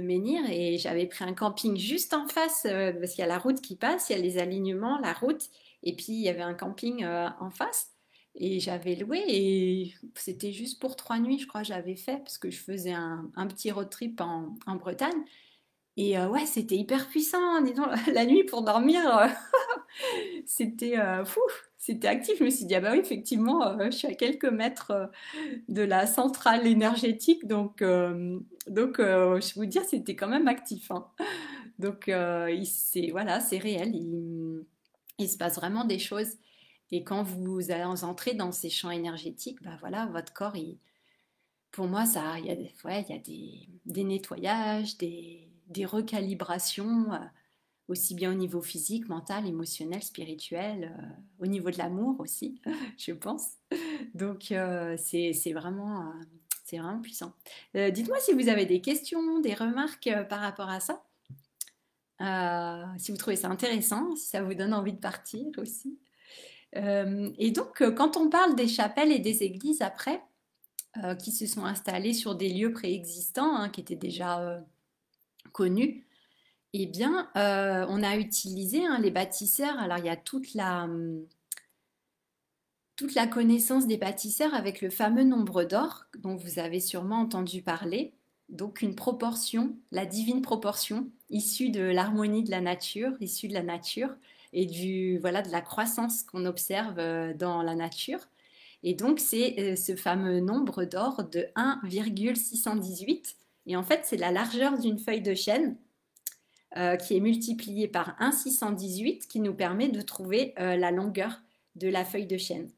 menhir et j'avais pris un camping juste en face parce qu'il y a la route qui passe, il y a les alignements, la route et puis il y avait un camping en face et j'avais loué et c'était juste pour 3 nuits je crois j'avais fait parce que je faisais un petit road trip en Bretagne et ouais c'était hyper puissant disons la nuit pour dormir c'était fou c'était actif je me suis dit ah bah oui effectivement je suis à quelques mètres de la centrale énergétique. Donc je vous dire, c'était quand même actif. Hein. Donc, voilà, c'est réel. Il se passe vraiment des choses. Et quand vous allez entrer dans ces champs énergétiques, bah voilà, votre corps, pour moi, ça, ouais, il y a des nettoyages, des recalibrations, aussi bien au niveau physique, mental, émotionnel, spirituel, au niveau de l'amour aussi, je pense. Donc, c'est vraiment puissant. Dites-moi si vous avez des questions, des remarques par rapport à ça. Si vous trouvez ça intéressant, si ça vous donne envie de partir aussi. Et donc, quand on parle des chapelles et des églises après, qui se sont installées sur des lieux préexistants, hein, qui étaient déjà connus, eh bien, on a utilisé hein, les bâtisseurs. Alors, il y a toute la connaissance des bâtisseurs avec le fameux nombre d'or dont vous avez sûrement entendu parler. Donc une proportion, la divine proportion, issue de l'harmonie de la nature, issue de la nature et voilà, de la croissance qu'on observe dans la nature. Et donc c'est ce fameux nombre d'or de 1,618. Et en fait, c'est la largeur d'une feuille de chêne qui est multipliée par 1,618 qui nous permet de trouver la longueur de la feuille de chêne.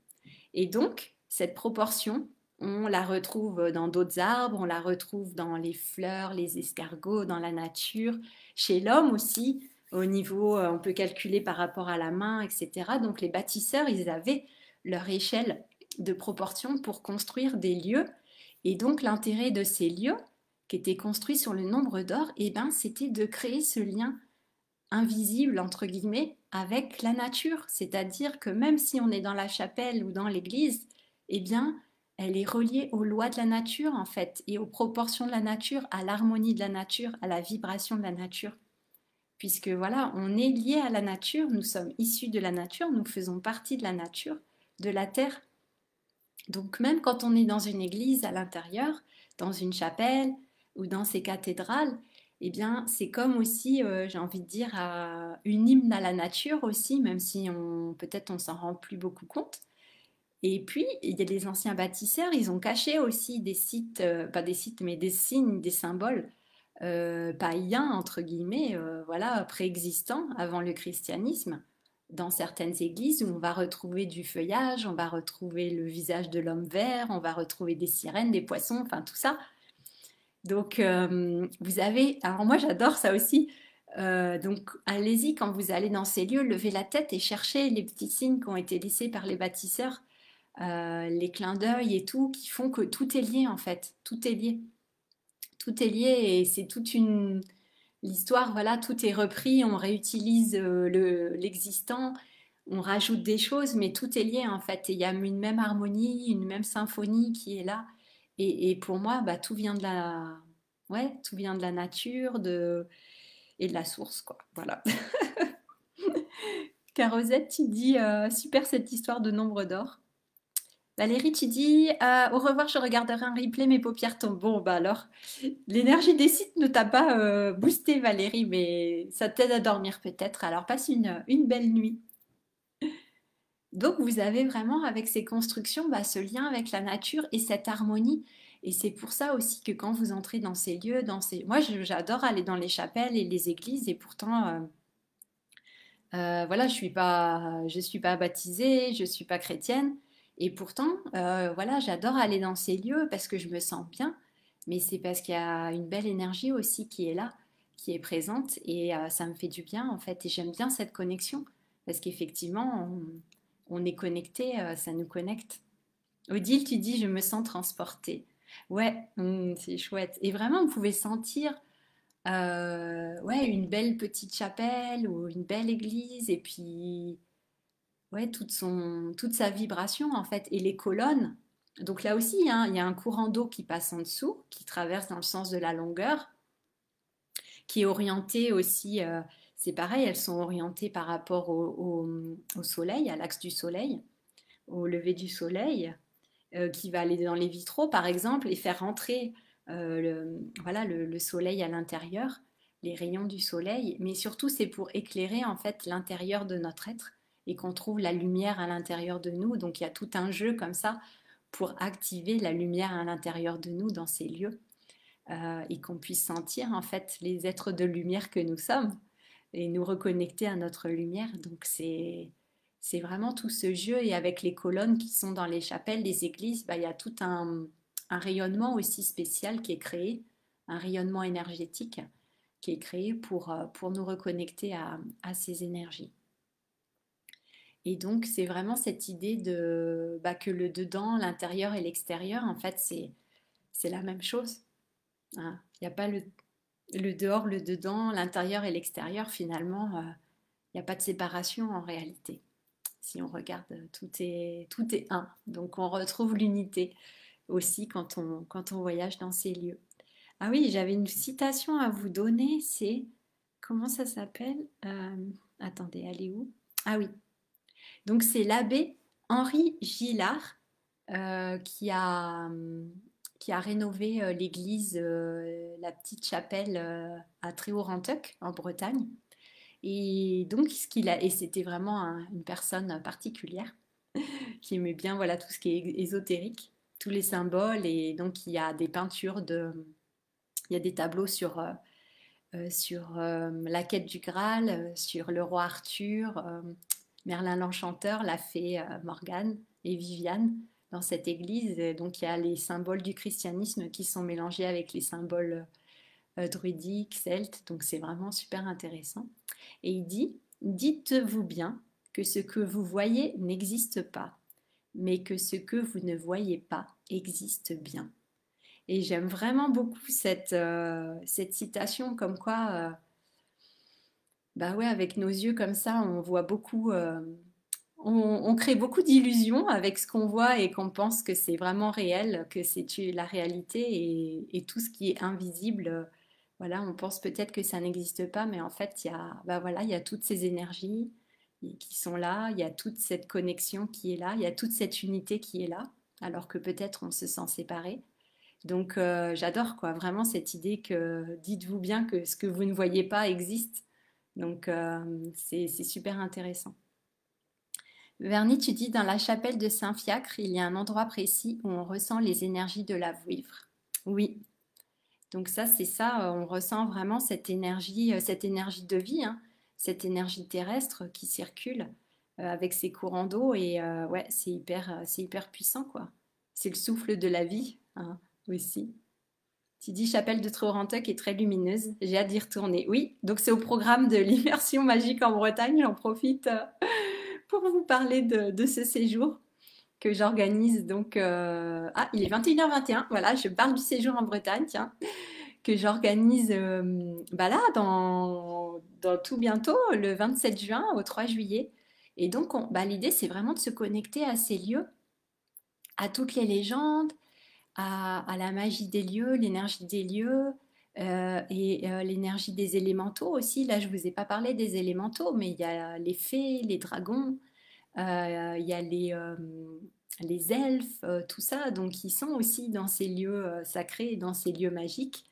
Et donc, cette proportion, on la retrouve dans d'autres arbres, on la retrouve dans les fleurs, les escargots, dans la nature, chez l'homme aussi, au niveau, on peut calculer par rapport à la main, etc. Donc les bâtisseurs, ils avaient leur échelle de proportion pour construire des lieux. Et donc l'intérêt de ces lieux, qui étaient construits sur le nombre d'or, eh ben, c'était de créer ce lien invisible, entre guillemets, avec la nature. C'est-à-dire que même si on est dans la chapelle ou dans l'église, eh bien, elle est reliée aux lois de la nature, en fait, et aux proportions de la nature, à l'harmonie de la nature, à la vibration de la nature. Puisque voilà, on est lié à la nature, nous sommes issus de la nature, nous faisons partie de la nature, de la terre. Donc même quand on est dans une église à l'intérieur, dans une chapelle ou dans ces cathédrales, eh bien c'est comme aussi, j'ai envie de dire, une hymne à la nature aussi, même si peut-être on s'en rend plus beaucoup compte. Et puis, il y a des anciens bâtisseurs, ils ont caché aussi des sites, pas des sites, mais des signes, des symboles païens, entre guillemets, voilà, préexistants avant le christianisme, dans certaines églises où on va retrouver du feuillage, on va retrouver le visage de l'homme vert, on va retrouver des sirènes, des poissons, enfin tout ça. Donc, vous avez, alors moi j'adore ça aussi, donc allez-y quand vous allez dans ces lieux, levez la tête et cherchez les petits signes qui ont été laissés par les bâtisseurs, les clins d'œil et tout, qui font que tout est lié en fait, tout est lié. Tout est lié et c'est toute l'histoire, voilà, tout est repris, on réutilise l'existant, on rajoute des choses, mais tout est lié en fait. Et il y a une même harmonie, une même symphonie qui est là. Et pour moi, bah, tout vient de la, ouais, tout vient de la nature, et de la source, quoi. Voilà. Carosette, tu dis super cette histoire de nombre d'or. Valérie, tu dis au revoir, je regarderai un replay, mes paupières tombent. Bon, bah alors, l'énergie des sites ne t'a pas boosté, Valérie, mais ça t'aide à dormir peut-être. Alors, passe une belle nuit. Donc, vous avez vraiment avec ces constructions bah, ce lien avec la nature et cette harmonie. Et c'est pour ça aussi que quand vous entrez dans ces lieux, moi j'adore aller dans les chapelles et les églises, et pourtant, voilà, je suis pas baptisée, je suis pas chrétienne, et pourtant, voilà, j'adore aller dans ces lieux parce que je me sens bien, mais c'est parce qu'il y a une belle énergie aussi qui est là, qui est présente, et ça me fait du bien en fait, et j'aime bien cette connexion parce qu'effectivement, on est connecté, ça nous connecte. Odile, tu dis, je me sens transportée. Ouais, c'est chouette. Et vraiment, vous pouvez sentir ouais, une belle petite chapelle ou une belle église, et puis ouais, toute sa vibration en fait. Et les colonnes. Donc là aussi, hein, il y a un courant d'eau qui passe en dessous, qui traverse dans le sens de la longueur, qui est orienté aussi. C'est pareil, elles sont orientées par rapport au soleil, à l'axe du soleil, au lever du soleil, qui va aller dans les vitraux, par exemple, et faire rentrer voilà, le soleil à l'intérieur, les rayons du soleil. Mais surtout, c'est pour éclairer en fait l'intérieur de notre être et qu'on trouve la lumière à l'intérieur de nous. Donc, il y a tout un jeu comme ça pour activer la lumière à l'intérieur de nous dans ces lieux, et qu'on puisse sentir en fait les êtres de lumière que nous sommes et nous reconnecter à notre lumière. Donc, c'est vraiment tout ce jeu, et avec les colonnes qui sont dans les chapelles, les églises, bah, il y a tout un rayonnement aussi spécial qui est créé, un rayonnement énergétique qui est créé pour nous reconnecter à ces énergies. Et donc c'est vraiment cette idée de bah, que le dedans, l'intérieur et l'extérieur, en fait, c'est la même chose, hein. Il n'y a pas le dehors, le dedans, l'intérieur et l'extérieur, finalement, il n'y a pas de séparation en réalité. Si on regarde, tout est un. Donc on retrouve l'unité aussi quand on voyage dans ces lieux. Ah oui, j'avais une citation à vous donner, c'est... Comment ça s'appelle? Attendez, elle est où? Ah oui, donc c'est l'abbé Henri Gillard, qui a rénové l'église, la petite chapelle à Tréhaut-Rantuc en Bretagne. Et donc, et c'était vraiment une personne particulière qui aimait bien voilà, tout ce qui est ésotérique, tous les symboles. Et donc, il y a des peintures il y a des tableaux sur la quête du Graal, sur le roi Arthur, Merlin l'Enchanteur, la fée Morgane et Viviane dans cette église. Et donc, il y a les symboles du christianisme qui sont mélangés avec les symboles druidiques, celtes. Donc, c'est vraiment super intéressant. Et il dit, dites-vous bien que ce que vous voyez n'existe pas, mais que ce que vous ne voyez pas existe bien. Et j'aime vraiment beaucoup cette citation comme quoi, bah ouais, avec nos yeux comme ça, on voit beaucoup, on crée beaucoup d'illusions avec ce qu'on voit et qu'on pense que c'est vraiment réel, que c'est la réalité, et tout ce qui est invisible. Voilà, on pense peut-être que ça n'existe pas, mais en fait, bah voilà, il y a toutes ces énergies qui sont là, il y a toute cette connexion qui est là, il y a toute cette unité qui est là, alors que peut-être on se sent séparé. Donc j'adore quoi, vraiment cette idée que dites-vous bien que ce que vous ne voyez pas existe. Donc c'est super intéressant. Vernie, tu dis dans la chapelle de Saint-Fiacre, il y a un endroit précis où on ressent les énergies de la vouivre. Oui, donc ça c'est ça, on ressent vraiment cette énergie de vie, hein, cette énergie terrestre qui circule avec ses courants d'eau, et ouais, c'est hyper puissant quoi. C'est le souffle de la vie, hein, aussi. Tu dis chapelle de Trorantuc est très lumineuse. J'ai hâte d'y retourner. Oui, donc c'est au programme de l'immersion magique en Bretagne. J'en profite pour vous parler de ce séjour que j'organise. Donc, ah, il est 21h21. Voilà, je parle du séjour en Bretagne. Tiens, que j'organise bah là, dans tout bientôt, le 27 juin au 3 juillet. Et donc, bah, l'idée, c'est vraiment de se connecter à ces lieux, à toutes les légendes, à la magie des lieux, l'énergie des lieux l'énergie des élémentaux aussi. Là, je vous ai pas parlé des élémentaux, mais il y a les fées, les dragons, il y a les elfes, tout ça. Donc, ils sont aussi dans ces lieux sacrés, dans ces lieux magiques,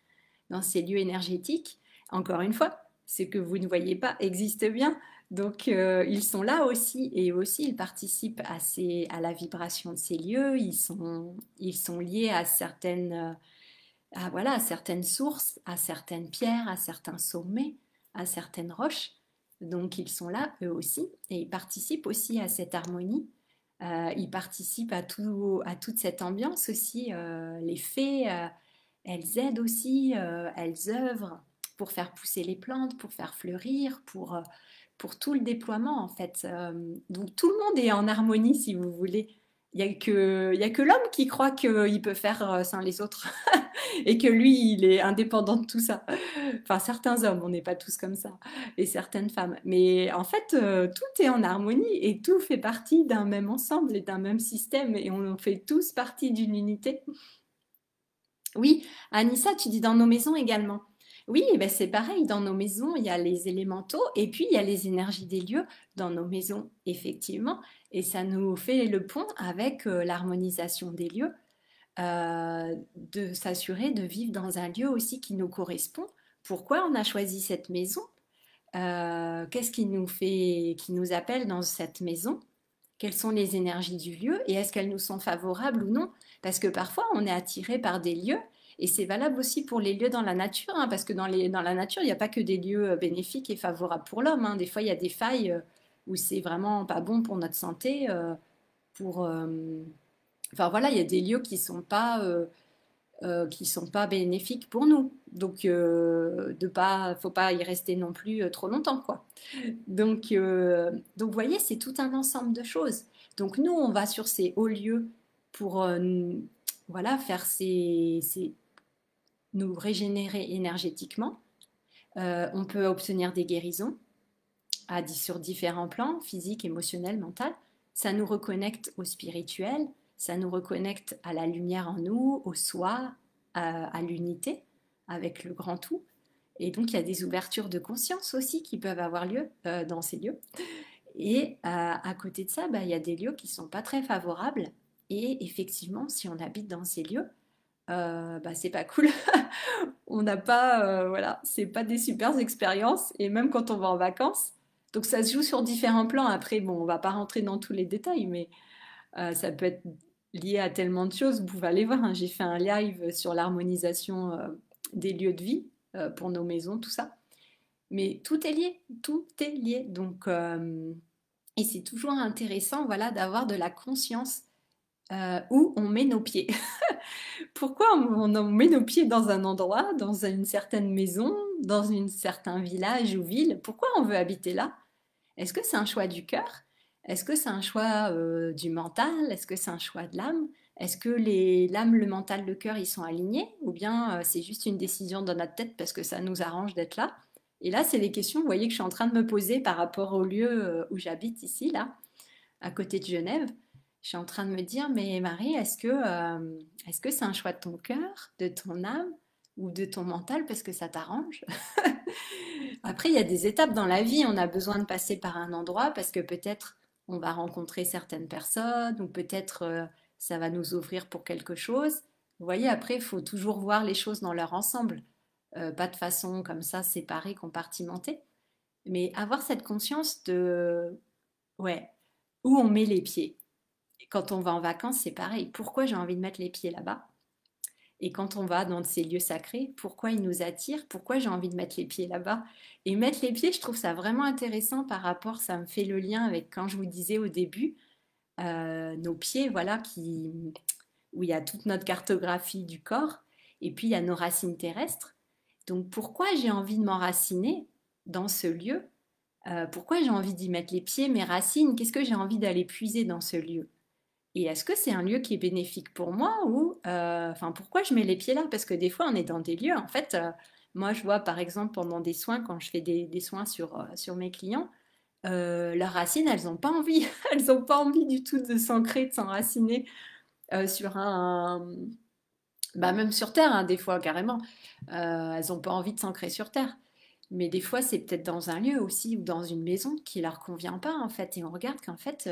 dans ces lieux énergétiques. Encore une fois, ce que vous ne voyez pas existe bien. Donc, ils sont là aussi, et aussi ils participent à la vibration de ces lieux. Ils sont liés à voilà, à certaines sources, à certaines pierres, à certains sommets, à certaines roches. Donc, ils sont là, eux aussi, et ils participent aussi à cette harmonie. Ils participent à toute cette ambiance aussi. Les fées, elles aident aussi, elles œuvrent pour faire pousser les plantes, pour faire fleurir, pour tout le déploiement en fait. Donc tout le monde est en harmonie si vous voulez. Il y a que l'homme qui croit qu'il peut faire sans les autres et que lui, il est indépendant de tout ça. Enfin, certains hommes, on n'est pas tous comme ça, et certaines femmes. Mais en fait, tout est en harmonie et tout fait partie d'un même ensemble et d'un même système et on fait tous partie d'une unité. Oui, Anissa, tu dis dans nos maisons également. Oui, eh ben c'est pareil, dans nos maisons, il y a les élémentaux et puis il y a les énergies des lieux dans nos maisons, effectivement, et ça nous fait le pont avec l'harmonisation des lieux, de s'assurer de vivre dans un lieu aussi qui nous correspond. Pourquoi on a choisi cette maison? Qu'est-ce qui nous appelle dans cette maison? Quelles sont les énergies du lieu et est-ce qu'elles nous sont favorables ou non? Parce que parfois on est attiré par des lieux et c'est valable aussi pour les lieux dans la nature, hein, parce que dans la nature, il n'y a pas que des lieux bénéfiques et favorables pour l'homme, hein. Des fois, il y a des failles où c'est vraiment pas bon pour notre santé. Pour, enfin voilà, il y a des lieux qui sont pas bénéfiques pour nous. Donc, faut pas y rester non plus trop longtemps, quoi. Donc, vous voyez, c'est tout un ensemble de choses. Donc, nous, on va sur ces hauts lieux pour, voilà, nous régénérer énergétiquement. On peut obtenir des guérisons sur différents plans, physique, émotionnel, mental. Ça nous reconnecte au spirituel, ça nous reconnecte à la lumière en nous, au soi, à l'unité avec le grand tout. Et donc, il y a des ouvertures de conscience aussi qui peuvent avoir lieu dans ces lieux. Et à côté de ça, bah, il y a des lieux qui ne sont pas très favorables. Et effectivement, si on habite dans ces lieux, bah, c'est pas cool. On n'a pas, voilà, c'est pas des super expériences. Et même quand on va en vacances, donc ça se joue sur différents plans. Après, bon, on va pas rentrer dans tous les détails, mais ça peut être lié à tellement de choses. Vous pouvez aller voir, hein, j'ai fait un live sur l'harmonisation des lieux de vie pour nos maisons, tout ça. Mais tout est lié, tout est lié. Donc, et c'est toujours intéressant, voilà, d'avoir de la conscience où on met nos pieds. Pourquoi on met nos pieds dans un endroit, dans une certaine maison, dans un certain village ou ville? Pourquoi on veut habiter là? Est-ce que c'est un choix du cœur? Est-ce que c'est un choix du mental? Est-ce que c'est un choix de l'âme? Est-ce que l'âme, le mental, le cœur, ils sont alignés? Ou bien c'est juste une décision dans notre tête parce que ça nous arrange d'être là? Et là, c'est les questions, vous voyez, que je suis en train de me poser par rapport au lieu où j'habite ici, là, à côté de Genève. Je suis en train de me dire, mais Marie, est-ce que c'est un choix de ton cœur, de ton âme ou de ton mental parce que ça t'arrange? Après, il y a des étapes dans la vie. On a besoin de passer par un endroit parce que peut-être on va rencontrer certaines personnes ou peut-être ça va nous ouvrir pour quelque chose. Vous voyez, après, il faut toujours voir les choses dans leur ensemble. Pas de façon comme ça séparée, compartimentée, mais avoir cette conscience de, ouais, où on met les pieds. Et quand on va en vacances, c'est pareil. Pourquoi j'ai envie de mettre les pieds là-bas? Et quand on va dans ces lieux sacrés, pourquoi ils nous attirent? Pourquoi j'ai envie de mettre les pieds là-bas? Et mettre les pieds, je trouve ça vraiment intéressant par rapport, ça me fait le lien avec quand je vous disais au début, nos pieds, voilà, où il y a toute notre cartographie du corps, et puis il y a nos racines terrestres. Donc pourquoi j'ai envie de m'enraciner dans ce lieu? Pourquoi j'ai envie d'y mettre les pieds, mes racines? Qu'est-ce que j'ai envie d'aller puiser dans ce lieu? Et est-ce que c'est un lieu qui est bénéfique pour moi ou, enfin, pourquoi je mets les pieds là? Parce que des fois, on est dans des lieux, en fait, moi, je vois par exemple pendant des soins, quand je fais des soins sur mes clients, leurs racines, elles n'ont pas envie, elles n'ont pas envie du tout de s'ancrer, de s'enraciner sur bah même sur Terre, hein, des fois, carrément. Elles n'ont pas envie de s'ancrer sur Terre. Mais des fois, c'est peut-être dans un lieu aussi ou dans une maison qui leur convient pas, en fait. Et on regarde qu'en fait,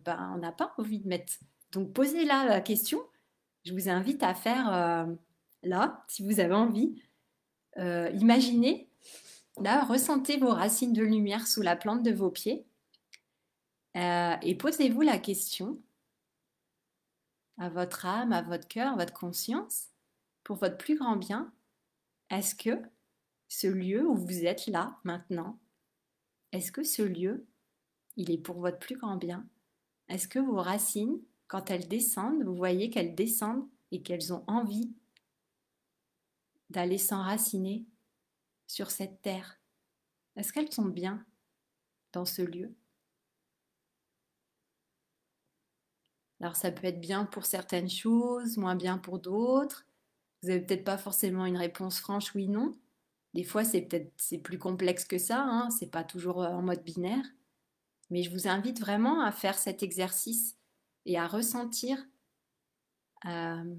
bah, on n'a pas envie de mettre. Donc, posez là la question. Je vous invite à faire là, si vous avez envie. Imaginez, là, ressentez vos racines de lumière sous la plante de vos pieds. Et posez-vous la question à votre âme, à votre cœur, à votre conscience, pour votre plus grand bien, est-ce que ce lieu où vous êtes là, maintenant, est-ce que ce lieu, il est pour votre plus grand bien? Est-ce que vos racines, quand elles descendent, vous voyez qu'elles descendent et qu'elles ont envie d'aller s'enraciner sur cette terre? Est-ce qu'elles sont bien dans ce lieu? Alors ça peut être bien pour certaines choses, moins bien pour d'autres. Vous n'avez peut-être pas forcément une réponse franche oui non. Des fois c'est plus complexe que ça, hein, c'est pas toujours en mode binaire. Mais je vous invite vraiment à faire cet exercice et à ressentir, euh,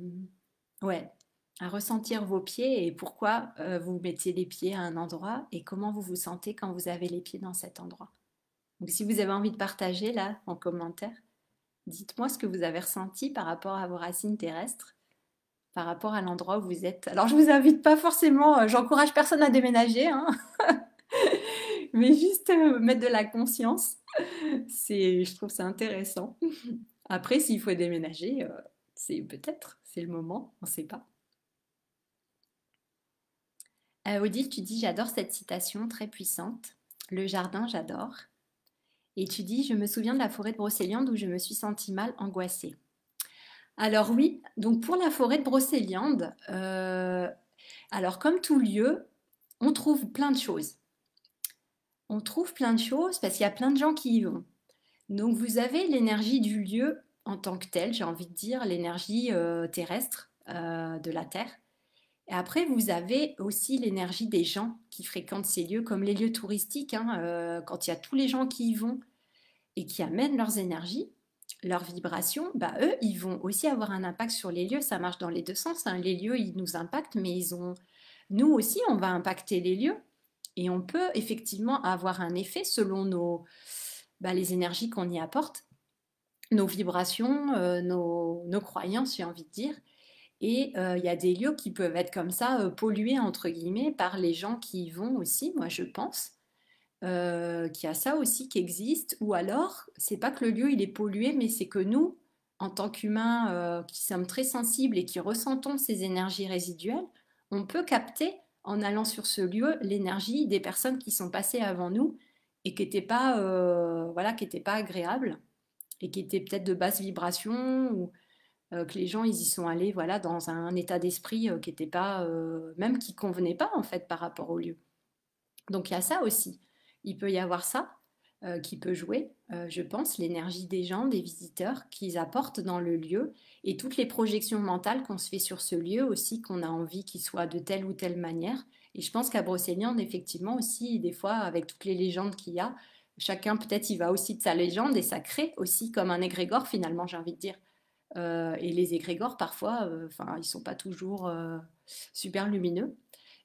ouais, à ressentir vos pieds et pourquoi vous mettez les pieds à un endroit et comment vous vous sentez quand vous avez les pieds dans cet endroit. Donc si vous avez envie de partager là en commentaire, dites-moi ce que vous avez ressenti par rapport à vos racines terrestres, par rapport à l'endroit où vous êtes. Alors je vous invite pas forcément, j'encourage personne à déménager, hein, mais juste mettre de la conscience. Je trouve ça intéressant. Après, s'il faut déménager, c'est peut-être, c'est le moment, on ne sait pas. Odile, tu dis, j'adore cette citation très puissante. Le jardin, j'adore. Et tu dis, je me souviens de la forêt de Brocéliande où je me suis sentie mal, angoissée. Alors oui, donc pour la forêt de Brocéliande, alors comme tout lieu, on trouve plein de choses. On trouve plein de choses parce qu'il y a plein de gens qui y vont. Donc vous avez l'énergie du lieu en tant que tel, j'ai envie de dire, l'énergie terrestre de la Terre. Et après, vous avez aussi l'énergie des gens qui fréquentent ces lieux, comme les lieux touristiques, hein, quand il y a tous les gens qui y vont et qui amènent leurs énergies, leurs vibrations, bah, eux, ils vont aussi avoir un impact sur les lieux. Ça marche dans les deux sens, hein. Les lieux, ils nous impactent, mais nous aussi, on va impacter les lieux. Et on peut effectivement avoir un effet selon les énergies qu'on y apporte, nos vibrations, nos croyances, j'ai envie de dire. Et il y a des lieux qui peuvent être comme ça, pollués, entre guillemets, par les gens qui y vont aussi, moi je pense. Qu'il y a ça aussi qui existe. Ou alors, c'est pas que le lieu il est pollué, mais c'est que nous, en tant qu'humains qui sommes très sensibles et qui ressentons ces énergies résiduelles, on peut capter, en allant sur ce lieu, l'énergie des personnes qui sont passées avant nous et qui n'étaient pas, voilà, qui étaient pas agréables et qui étaient peut-être de basse vibration ou que les gens ils y sont allés voilà dans un état d'esprit qui n'était pas même qui convenait pas en fait par rapport au lieu. Donc il y a ça aussi. Il peut y avoir ça qui peut jouer, je pense, l'énergie des gens, des visiteurs qu'ils apportent dans le lieu et toutes les projections mentales qu'on se fait sur ce lieu aussi, qu'on a envie qu'il soit de telle ou telle manière. Et je pense qu'à Brocéliande, effectivement aussi, des fois, avec toutes les légendes qu'il y a, chacun peut-être il va aussi de sa légende et ça crée aussi comme un égrégore finalement, j'ai envie de dire. Et les égrégores, parfois, ils sont pas toujours super lumineux.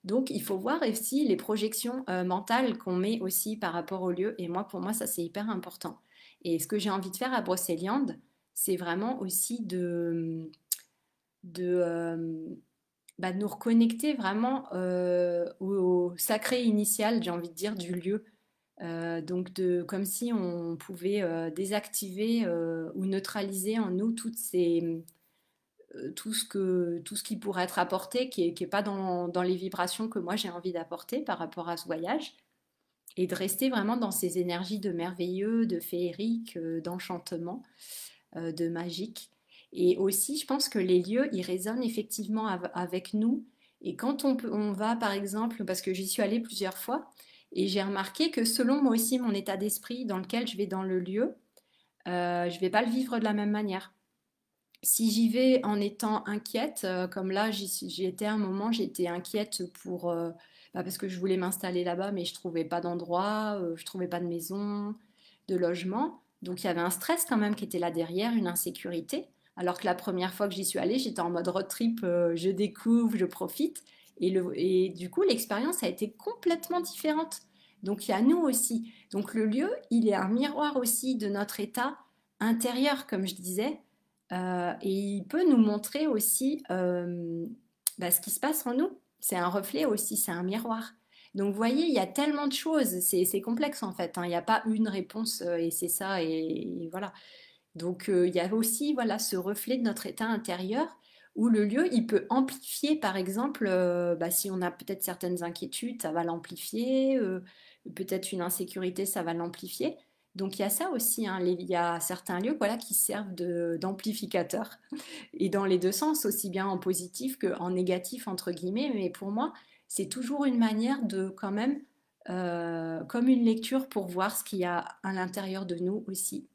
Donc, il faut voir aussi les projections mentales qu'on met aussi par rapport au lieu. Et moi, pour moi, ça, c'est hyper important. Et ce que j'ai envie de faire à Brocéliande, c'est vraiment aussi de nous reconnecter vraiment au sacré initial, j'ai envie de dire, du lieu. Donc, comme si on pouvait désactiver ou neutraliser en nous tout ce qui pourrait être apporté, qui est pas dans les vibrations que moi j'ai envie d'apporter par rapport à ce voyage, et de rester vraiment dans ces énergies de merveilleux, de féerique, d'enchantement, de magique. Et aussi, je pense que les lieux, ils résonnent effectivement avec nous. Et quand on va, par exemple, parce que j'y suis allée plusieurs fois, et j'ai remarqué que selon moi aussi mon état d'esprit dans lequel je vais dans le lieu, je vais pas le vivre de la même manière. Si j'y vais en étant inquiète, comme là, j'y étais à un moment, j'étais inquiète parce que je voulais m'installer là-bas, mais je trouvais pas d'endroit, je trouvais pas de maison, de logement. Donc il y avait un stress quand même qui était là derrière, une insécurité. Alors que la première fois que j'y suis allée, j'étais en mode road trip, je découvre, je profite. Et du coup, l'expérience a été complètement différente. Donc il y a nous aussi. Donc le lieu, il est un miroir aussi de notre état intérieur, comme je disais. Et il peut nous montrer aussi ce qui se passe en nous. C'est un reflet aussi, c'est un miroir. Donc, vous voyez, il y a tellement de choses, c'est complexe en fait, hein. Il n'y a pas une réponse et c'est ça, et voilà. Donc, il y a aussi voilà, ce reflet de notre état intérieur où le lieu, il peut amplifier, par exemple, si on a peut-être certaines inquiétudes, ça va l'amplifier, peut-être une insécurité, ça va l'amplifier. Donc, il y a ça aussi, hein, il y a certains lieux voilà, qui servent d'amplificateurs, et dans les deux sens, aussi bien en positif qu'en négatif, entre guillemets, mais pour moi, c'est toujours une manière de quand même, comme une lecture pour voir ce qu'il y a à l'intérieur de nous aussi.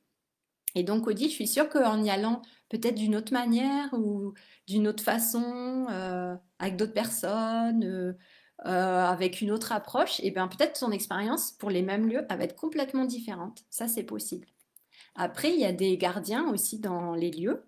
Et donc, Odile, je suis sûre qu'en y allant peut-être d'une autre manière ou d'une autre façon, avec d'autres personnes, avec une autre approche, et bien peut-être ton expérience pour les mêmes lieux elle va être complètement différente. Ça, c'est possible. Après, il y a des gardiens aussi dans les lieux,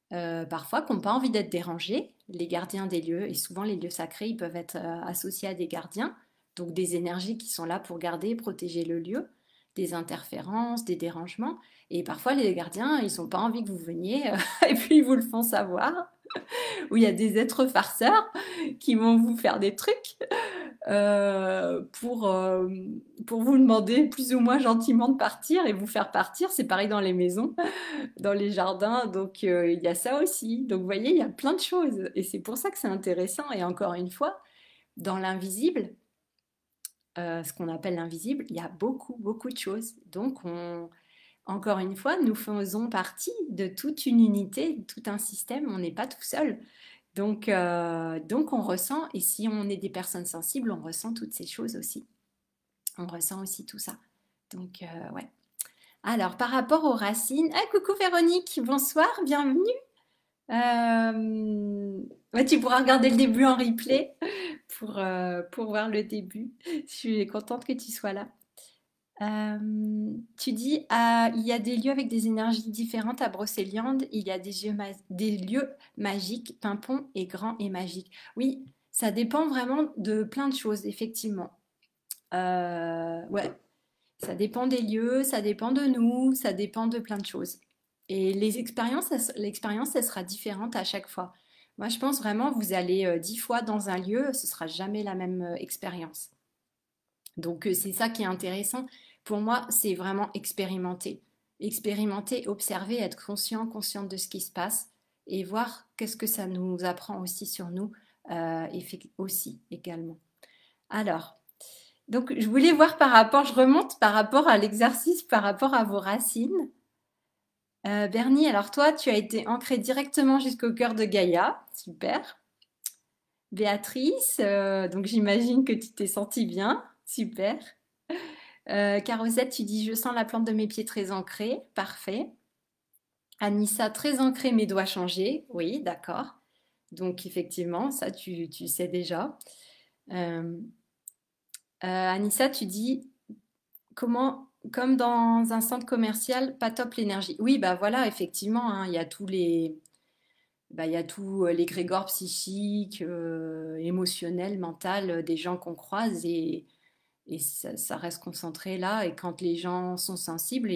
parfois qui n'ont pas envie d'être dérangés. Les gardiens des lieux, et souvent les lieux sacrés, ils peuvent être associés à des gardiens, donc des énergies qui sont là pour garder et protéger le lieu, des interférences, des dérangements. Et parfois les gardiens, ils n'ont pas envie que vous veniez, et puis ils vous le font savoir. Ou il y a des êtres farceurs qui vont vous faire des trucs euh, pour, euh, pour vous demander plus ou moins gentiment de partir et vous faire partir. C'est pareil dans les maisons, dans les jardins. Donc il y a ça aussi. Donc vous voyez, il y a plein de choses. Et c'est pour ça que c'est intéressant. Et encore une fois, dans l'invisible, ce qu'on appelle l'invisible, il y a beaucoup, beaucoup de choses. Donc encore une fois, nous faisons partie de toute une unité, de tout un système. On n'est pas tout seul. Donc on ressent, et si on est des personnes sensibles, on ressent toutes ces choses aussi. On ressent aussi tout ça. Donc, ouais. Alors, par rapport aux racines. Ah, coucou Véronique, bonsoir, bienvenue. Ouais, tu pourras regarder le début en replay pour voir le début. Je suis contente que tu sois là. Tu dis, ah, il y a des lieux avec des énergies différentes à Brocéliande. Il y a des lieux magiques, Pimpon est grand et magique. Oui, ça dépend vraiment de plein de choses, effectivement. Ouais, ça dépend des lieux, ça dépend de nous, ça dépend de plein de choses. Et l'expérience, elle sera différente à chaque fois. Moi, je pense vraiment, vous allez 10 fois dans un lieu, ce sera jamais la même expérience. Donc, c'est ça qui est intéressant. Pour moi, c'est vraiment expérimenter. Expérimenter, observer, être conscient, consciente de ce qui se passe et voir qu'est-ce que ça nous apprend aussi sur nous, aussi également. Alors, donc, je voulais voir je remonte par rapport à l'exercice, par rapport à vos racines. Bernie, alors toi, tu as été ancrée directement jusqu'au cœur de Gaïa. Super. Béatrice, donc j'imagine que tu t'es sentie bien. Super. Carosette, tu dis je sens la plante de mes pieds très ancrée. Parfait. Anissa, très ancrée, mes doigts changés. Oui, d'accord. Donc effectivement, ça tu sais déjà. Euh, Anissa, tu dis comment, comme dans un centre commercial, pas top l'énergie. Oui, bah voilà, effectivement, hein, il y a il y a tous les grégores psychiques, émotionnels, mentaux des gens qu'on croise et ça reste concentré là. Et quand les gens sont sensibles,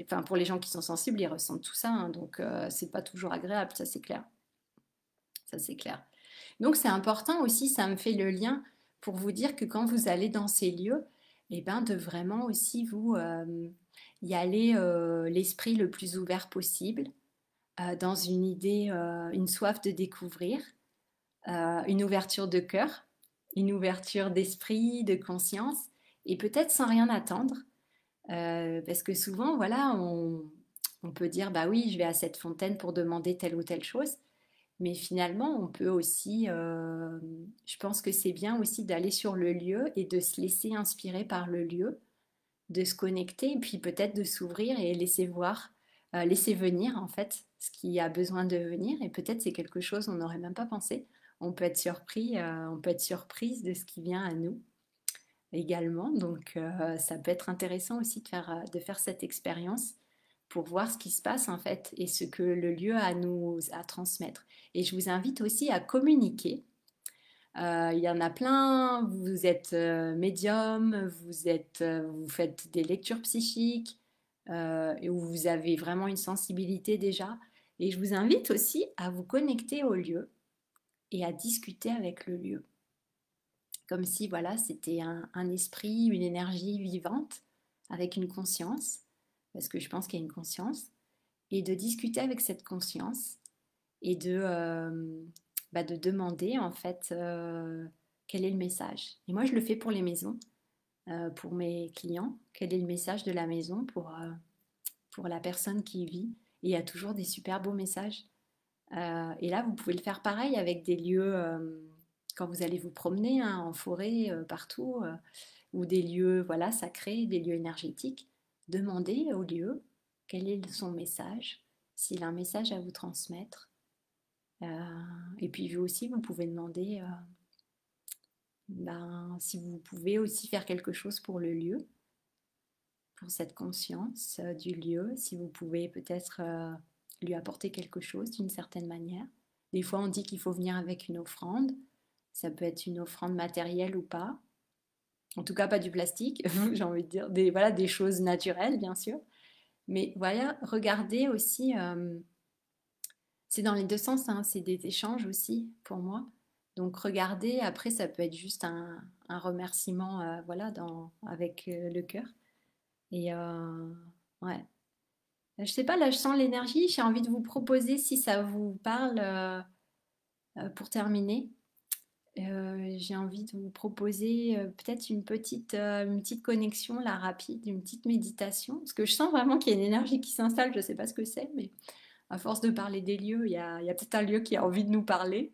enfin pour les gens qui sont sensibles, ils ressentent tout ça, hein, donc c'est pas toujours agréable, ça c'est clair. Ça c'est clair. Donc c'est important aussi, ça me fait le lien pour vous dire que quand vous allez dans ces lieux, eh ben, de vraiment aussi vous y aller l'esprit le plus ouvert possible, dans une idée, une soif de découvrir, une ouverture de cœur, une ouverture d'esprit, de conscience, et peut-être sans rien attendre, parce que souvent, voilà, on peut dire, bah oui, je vais à cette fontaine pour demander telle ou telle chose, mais finalement, on peut aussi, je pense que c'est bien aussi d'aller sur le lieu et de se laisser inspirer par le lieu, de se connecter et puis peut-être de s'ouvrir et laisser voir, laisser venir en fait ce qui a besoin de venir. Et peut-être c'est quelque chose on n'aurait même pas pensé. On peut être surpris, on peut être surprise de ce qui vient à nous également. Donc ça peut être intéressant aussi de faire cette expérience pour voir ce qui se passe en fait et ce que le lieu a à nous à transmettre. Et je vous invite aussi à communiquer. Il y en a plein, vous êtes médium, vous faites des lectures psychiques et où vous avez vraiment une sensibilité déjà. Et je vous invite aussi à vous connecter au lieu et à discuter avec le lieu. Comme si voilà, c'était un esprit, une énergie vivante avec une conscience, parce que je pense qu'il y a une conscience, et de discuter avec cette conscience et de demander en fait quel est le message. Et moi je le fais pour les maisons, pour mes clients, quel est le message de la maison pour la personne qui y vit. Et il y a toujours des super beaux messages. Et là vous pouvez le faire pareil avec des lieux, quand vous allez vous promener hein, en forêt, partout, ou des lieux voilà, sacrés, des lieux énergétiques. Demandez au lieu quel est son message, s'il a un message à vous transmettre. Et puis vous aussi, vous pouvez demander si vous pouvez aussi faire quelque chose pour le lieu, pour cette conscience du lieu, si vous pouvez peut-être lui apporter quelque chose d'une certaine manière. Des fois, on dit qu'il faut venir avec une offrande. Ça peut être une offrande matérielle ou pas. En tout cas, pas du plastique, j'ai envie de dire. Voilà, des choses naturelles, bien sûr. Mais voilà, regardez aussi, c'est dans les deux sens, hein, c'est des échanges aussi pour moi. Donc regardez, après ça peut être juste un remerciement voilà, avec le cœur. Et ouais, je sais pas, là je sens l'énergie, j'ai envie de vous proposer si ça vous parle pour terminer. J'ai envie de vous proposer peut-être une petite connexion là rapide, une petite méditation, parce que je sens vraiment qu'il y a une énergie qui s'installe, je ne sais pas ce que c'est, mais à force de parler des lieux, il y a peut-être un lieu qui a envie de nous parler.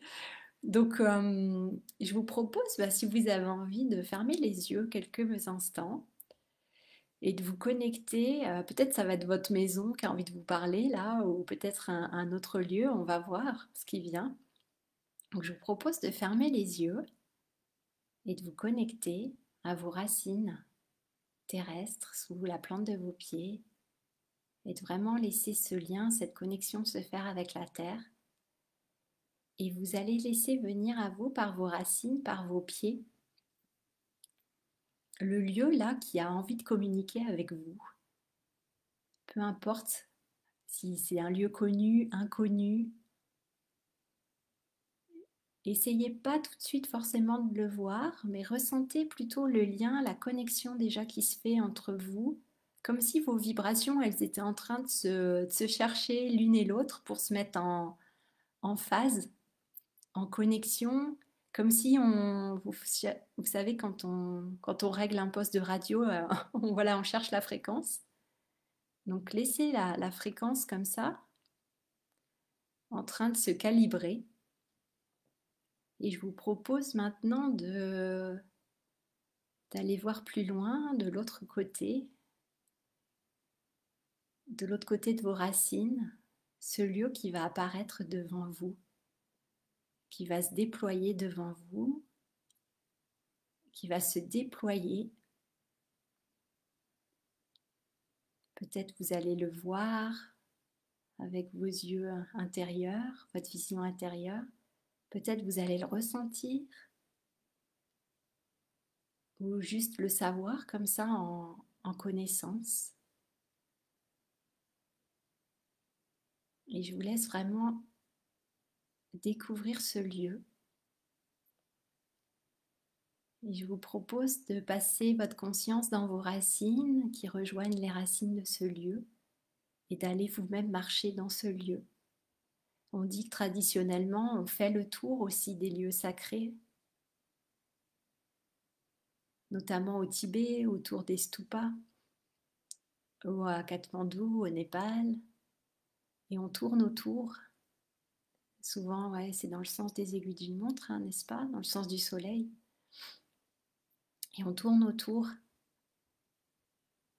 Donc, je vous propose, si vous avez envie, de fermer les yeux quelques instants et de vous connecter. Peut-être ça va être votre maison qui a envie de vous parler là, ou peut-être un autre lieu. On va voir ce qui vient. Donc, je vous propose de fermer les yeux et de vous connecter à vos racines terrestres sous la plante de vos pieds et de vraiment laisser ce lien, cette connexion se faire avec la terre. Et vous allez laisser venir à vous par vos racines, par vos pieds, le lieu là qui a envie de communiquer avec vous. Peu importe si c'est un lieu connu, inconnu. Essayez pas tout de suite forcément de le voir, mais ressentez plutôt le lien, la connexion déjà qui se fait entre vous, comme si vos vibrations, elles étaient en train de se chercher l'une et l'autre pour se mettre en phase, en connexion, comme si vous savez, quand on règle un poste de radio, voilà, on cherche la fréquence. Donc laissez la fréquence comme ça, en train de se calibrer. Et je vous propose maintenant d'aller voir plus loin, de l'autre côté de vos racines, ce lieu qui va apparaître devant vous, qui va se déployer devant vous, qui va se déployer. Peut-être vous allez le voir avec vos yeux intérieurs, votre vision intérieure. Peut-être vous allez le ressentir ou juste le savoir comme ça en connaissance. Et je vous laisse vraiment découvrir ce lieu. Et je vous propose de passer votre conscience dans vos racines qui rejoignent les racines de ce lieu et d'aller vous-même marcher dans ce lieu. On dit que traditionnellement, on fait le tour aussi des lieux sacrés, notamment au Tibet, autour des stupas, ou à Katmandou, au Népal, et on tourne autour. Souvent, ouais, c'est dans le sens des aiguilles d'une montre, hein, n'est-ce pas? Dans le sens du soleil. Et on tourne autour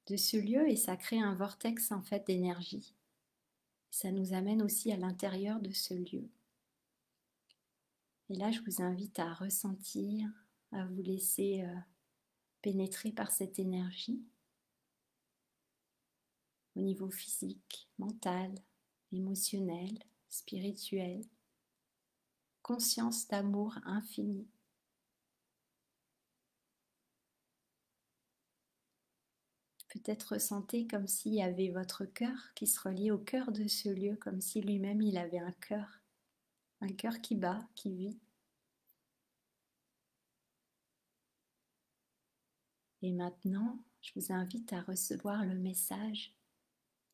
de ce lieu et ça crée un vortex en fait d'énergie. Ça nous amène aussi à l'intérieur de ce lieu. Et là, je vous invite à ressentir, à vous laisser pénétrer par cette énergie au niveau physique, mental, émotionnel, spirituel, conscience d'amour infini. Peut-être ressentez comme s'il y avait votre cœur qui se reliait au cœur de ce lieu, comme si lui-même il avait un cœur qui bat, qui vit. Et maintenant, je vous invite à recevoir le message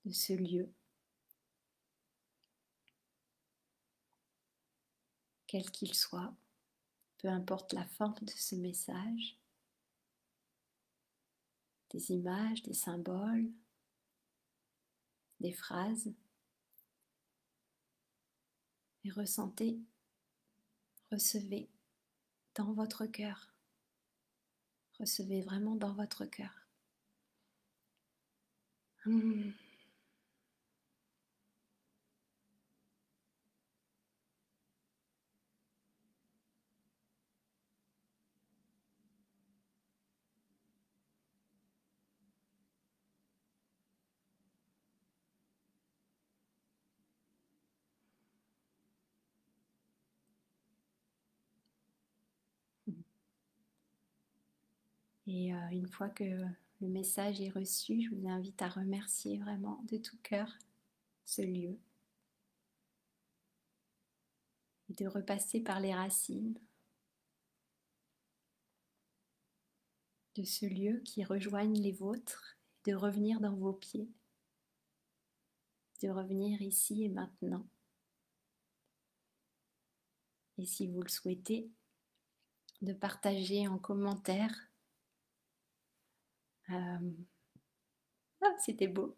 de ce lieu, quel qu'il soit, peu importe la forme de ce message, des images, des symboles, des phrases, et ressentez, recevez dans votre cœur, recevez vraiment dans votre cœur. Et une fois que le message est reçu, je vous invite à remercier vraiment de tout cœur ce lieu et de repasser par les racines de ce lieu qui rejoignent les vôtres, de revenir dans vos pieds, de revenir ici et maintenant. Et si vous le souhaitez, de partager en commentaire. Ah, c'était beau.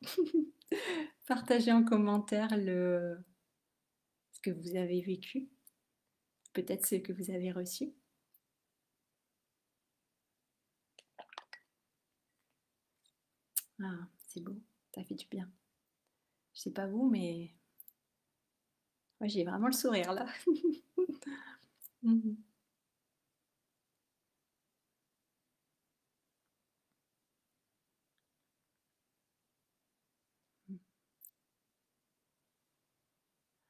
Partagez en commentaire ce que vous avez vécu, peut-être ce que vous avez reçu. Ah, c'est beau, ça fait du bien. Je sais pas vous, mais moi j'ai vraiment le sourire là.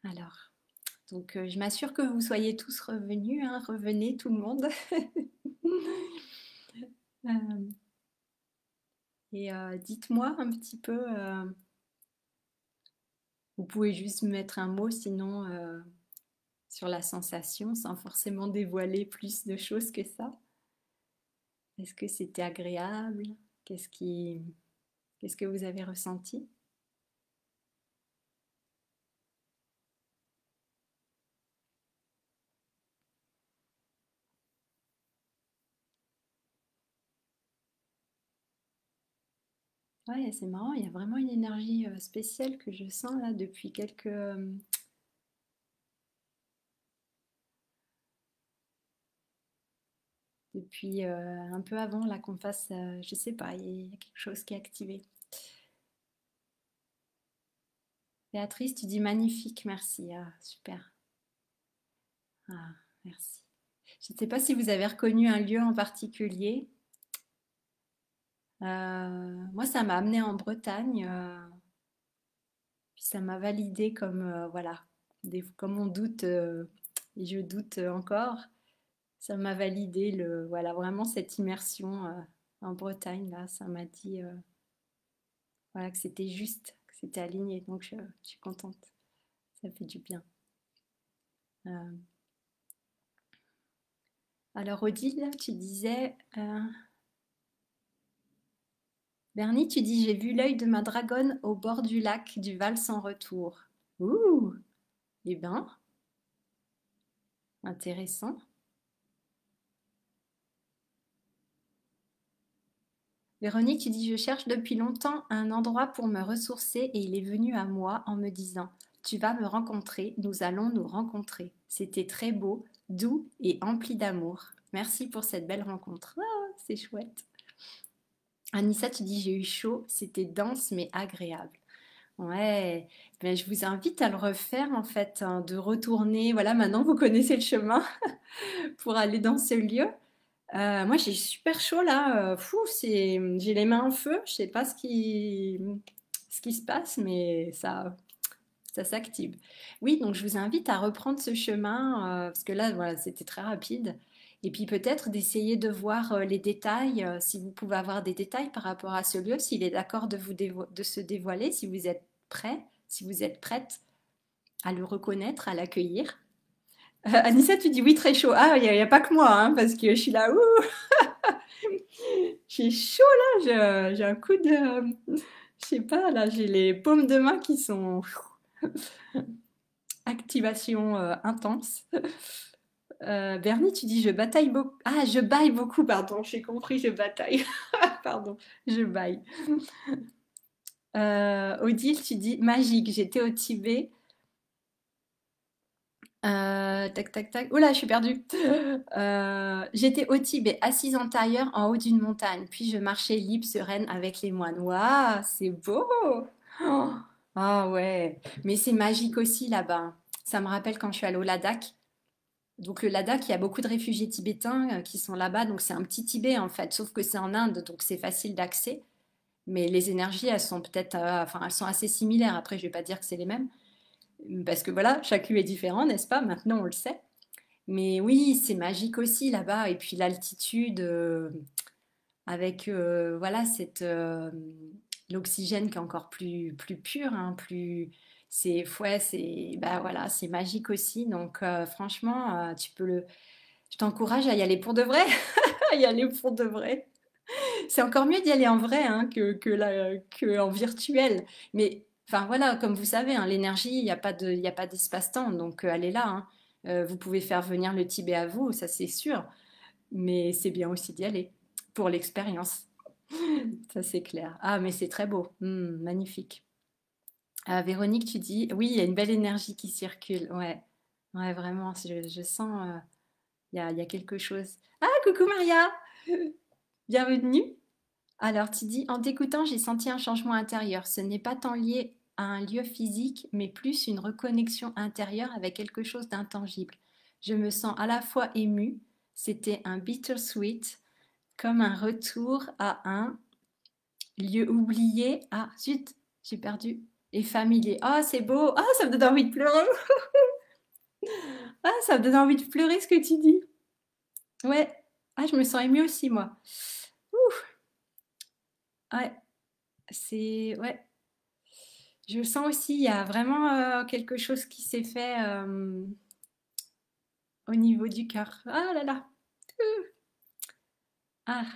Alors, donc je m'assure que vous soyez tous revenus, hein, revenez tout le monde. Et dites-moi un petit peu, vous pouvez juste mettre un mot sinon sur la sensation sans forcément dévoiler plus de choses que ça. Est-ce que c'était agréable? Qu'est-ce que vous avez ressenti? Ouais, c'est marrant, il y a vraiment une énergie spéciale que je sens là depuis un peu avant là qu'on fasse, je sais pas, il y a quelque chose qui est activé. Béatrice, tu dis magnifique, merci. Ah, super. Ah, merci. Je ne sais pas si vous avez reconnu un lieu en particulier. Moi, ça m'a amené en Bretagne, puis ça m'a validé comme, voilà, comme on doute, et je doute encore, ça m'a validé voilà, vraiment cette immersion en Bretagne, là, ça m'a dit voilà, que c'était juste, que c'était aligné, donc je suis contente, ça fait du bien. Euh, alors Odile, tu disais, Bernie, tu dis, j'ai vu l'œil de ma dragonne au bord du lac du Val sans retour. Ouh, eh ben, intéressant. Véronique, tu dis, je cherche depuis longtemps un endroit pour me ressourcer et il est venu à moi en me disant, tu vas me rencontrer, nous allons nous rencontrer. C'était très beau, doux et empli d'amour. Merci pour cette belle rencontre. Ah, c'est chouette. Anissa, tu dis, j'ai eu chaud, c'était dense mais agréable. Ouais, ben, je vous invite à le refaire en fait, hein, de retourner. Voilà, maintenant vous connaissez le chemin pour aller dans ce lieu. Moi, j'ai super chaud là. Fou, j'ai les mains en feu. Je sais pas ce qui se passe, mais ça s'active. Oui, donc je vous invite à reprendre ce chemin parce que là, voilà, c'était très rapide. Et puis peut-être d'essayer de voir les détails, si vous pouvez avoir des détails par rapport à ce lieu, s'il est d'accord de se dévoiler, si vous êtes prêt, si vous êtes prête à le reconnaître, à l'accueillir. Anissa, tu dis oui, très chaud. Ah, il n'y a pas que moi, hein, parce que je suis là, ouh, j'ai chaud là, j'ai un coup de... Je sais pas, là, j'ai les paumes de main qui sont activation intense. Bernie, tu dis je bataille beaucoup. Ah, je baille beaucoup, pardon, j'ai compris, je bataille. Pardon, je baille. Odile, tu dis magique, j'étais au Tibet. Tac, tac, tac. Oula, je suis perdue. J'étais au Tibet, assise en tailleur en haut d'une montagne. Puis je marchais libre, sereine avec les moines. Waouh, c'est beau! Oh, ah ouais, mais c'est magique aussi là-bas. Ça me rappelle quand je suis allée au Ladakh. Donc le Ladakh, il y a beaucoup de réfugiés tibétains qui sont là-bas. Donc c'est un petit Tibet en fait, sauf que c'est en Inde, donc c'est facile d'accès. Mais les énergies, elles sont peut-être, enfin, elles sont assez similaires. Après, je vais pas dire que c'est les mêmes, parce que voilà, chaque lieu est différent, n'est-ce pas? Maintenant, on le sait. Mais oui, c'est magique aussi là-bas. Et puis l'altitude, avec voilà l'oxygène qui est encore plus pur, hein, plus c'est ouais, c'est bah voilà, c'est magique aussi. Donc franchement, je t'encourage à y aller pour de vrai, à y aller pour de vrai. C'est encore mieux d'y aller en vrai hein, que en virtuel. Mais enfin voilà, comme vous savez, hein, l'énergie, il y a pas d'espace-temps, donc elle est là. Hein. Vous pouvez faire venir le Tibet à vous, ça c'est sûr. Mais c'est bien aussi d'y aller pour l'expérience. Ça c'est clair. Ah mais c'est très beau. Magnifique. Véronique, tu dis, oui, il y a une belle énergie qui circule. Ouais, ouais, vraiment, je sens, il y a quelque chose. Ah, coucou Maria, bienvenue. Alors, tu dis, en t'écoutant, j'ai senti un changement intérieur. Ce n'est pas tant lié à un lieu physique, mais plus une reconnexion intérieure avec quelque chose d'intangible. Je me sens à la fois émue, c'était un bittersweet, comme un retour à un lieu oublié. Ah, zut, j'ai perdu. Et familier. Ah, c'est beau. Ah, ça me donne envie de pleurer. Ah, ça me donne envie de pleurer ce que tu dis. Ouais. Ah, je me sens émue aussi, moi. Ouh, ouais. C'est. Ouais. Je sens aussi, il y a vraiment quelque chose qui s'est fait au niveau du cœur. Ah là là. Ah,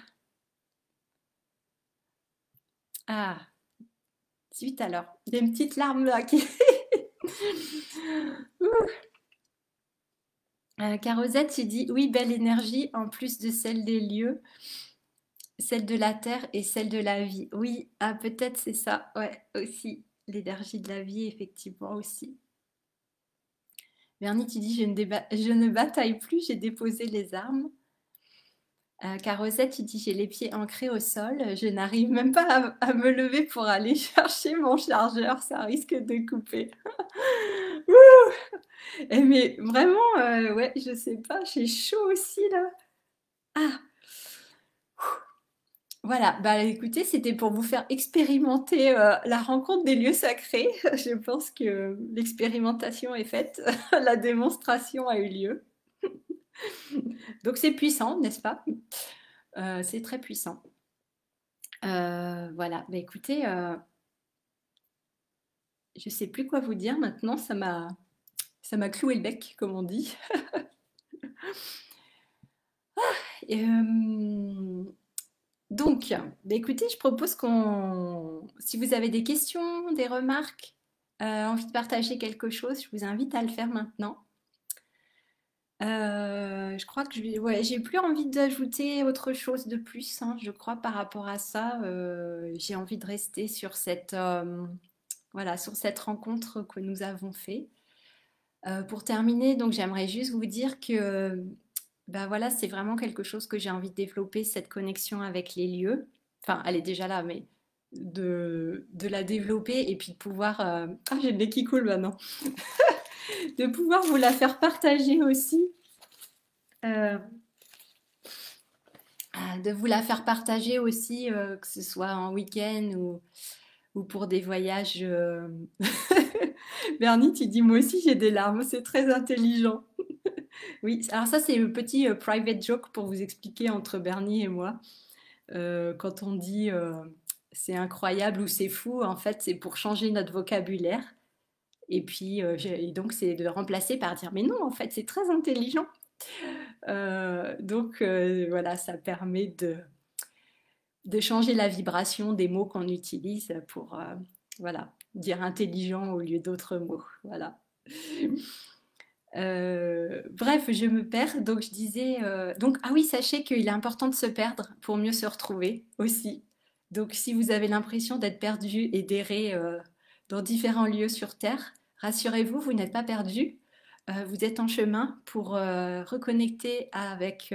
ah. Zut alors. Il y a une petite larme là qui. Ouh. Carosette, tu dis oui, belle énergie en plus de celle des lieux. Celle de la terre et celle de la vie. Oui, ah, peut-être c'est ça. Ouais, aussi. L'énergie de la vie, effectivement, aussi. Bernie, tu dis je ne bataille plus, j'ai déposé les armes. Carosette, tu dis j'ai les pieds ancrés au sol, je n'arrive même pas à me lever pour aller chercher mon chargeur, ça risque de couper. Ouh. Mais vraiment, ouais, je sais pas, j'ai chaud aussi là. Ah, voilà, bah écoutez, c'était pour vous faire expérimenter la rencontre des lieux sacrés. Je pense que l'expérimentation est faite, la démonstration a eu lieu. Donc c'est puissant, n'est-ce pas? C'est très puissant. Voilà, bah écoutez, je sais plus quoi vous dire maintenant, ça m'a cloué le bec, comme on dit. Euh, donc, bah écoutez, je propose si vous avez des questions, des remarques, envie de partager quelque chose, je vous invite à le faire maintenant. Je crois que ouais, j'ai plus envie d'ajouter autre chose de plus, hein, je crois, par rapport à ça. J'ai envie de rester sur voilà, sur cette rencontre que nous avons fait. Pour terminer, donc j'aimerais juste vous dire que bah voilà, c'est vraiment quelque chose que j'ai envie de développer, cette connexion avec les lieux. Enfin, elle est déjà là, mais de la développer et puis de pouvoir... Ah, j'ai le nez qui coule maintenant. De pouvoir vous la faire partager aussi. euh, de vous la faire partager aussi, que ce soit en week-end ou pour des voyages. Bernie, tu dis moi aussi j'ai des larmes, c'est très intelligent. Oui, alors ça c'est le petit private joke pour vous expliquer entre Bernie et moi. Quand on dit c'est incroyable ou c'est fou, en fait c'est pour changer notre vocabulaire. Et puis et donc c'est de remplacer par dire mais non en fait c'est très intelligent. Donc voilà, ça permet de changer la vibration des mots qu'on utilise pour voilà, dire intelligent au lieu d'autres mots. Voilà. Bref, je me perds. Donc je disais, donc ah oui, sachez qu'il est important de se perdre pour mieux se retrouver aussi. Donc si vous avez l'impression d'être perdu et d'errer dans différents lieux sur Terre, rassurez-vous, vous n'êtes pas perdu. Vous êtes en chemin pour reconnecter avec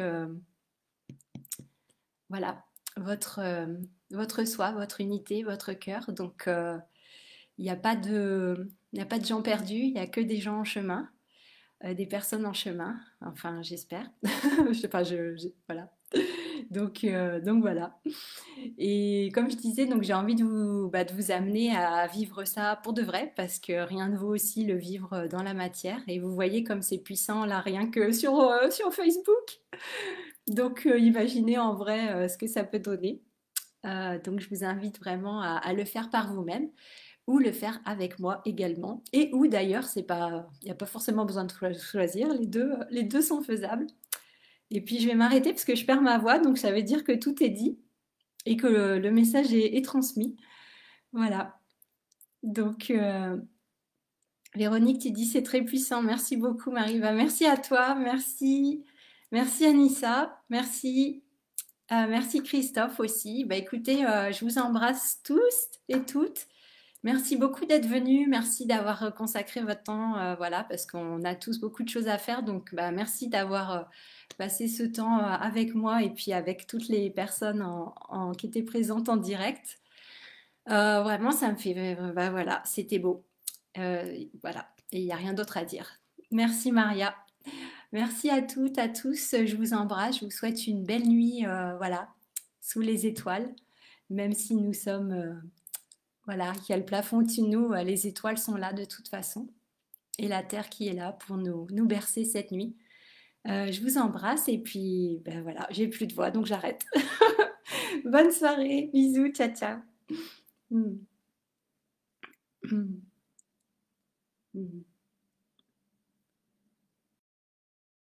voilà votre soi, votre unité, votre cœur. Donc il n'y a pas de, il n'y a pas de gens perdus, il n'y a que des gens en chemin, des personnes en chemin. Enfin, j'espère. Je sais pas, voilà. Donc voilà. Et comme je disais, donc j'ai envie de vous amener à vivre ça pour de vrai, parce que rien ne vaut aussi le vivre dans la matière. Et vous voyez comme c'est puissant là, rien que sur Facebook. Donc imaginez en vrai ce que ça peut donner. Donc je vous invite vraiment à le faire par vous-même ou le faire avec moi également. Et ou d'ailleurs, c'est pas, il n'y a pas forcément besoin de choisir, les deux sont faisables. Et puis je vais m'arrêter parce que je perds ma voix, donc ça veut dire que tout est dit et que le message est transmis. Voilà. Donc Véronique, tu dis c'est très puissant. Merci beaucoup Marie-Va. Merci à toi. Merci. Merci Anissa. Merci. Merci Christophe aussi. Bah écoutez, je vous embrasse tous et toutes. Merci beaucoup d'être venu, merci d'avoir consacré votre temps, voilà, parce qu'on a tous beaucoup de choses à faire. Donc, bah, merci d'avoir passé ce temps avec moi et puis avec toutes les personnes qui étaient présentes en direct. Vraiment, ça me fait, bah voilà, c'était beau. Voilà, et il n'y a rien d'autre à dire. Merci Maria. Merci à toutes, à tous. Je vous embrasse. Je vous souhaite une belle nuit, voilà, sous les étoiles, même si nous sommes voilà, il y a le plafond au-dessus de nous, les étoiles sont là de toute façon, et la Terre qui est là pour nous bercer cette nuit. Je vous embrasse et puis ben voilà, j'ai plus de voix donc j'arrête. Bonne soirée, bisous, ciao ciao. Mm. Mm. Mm.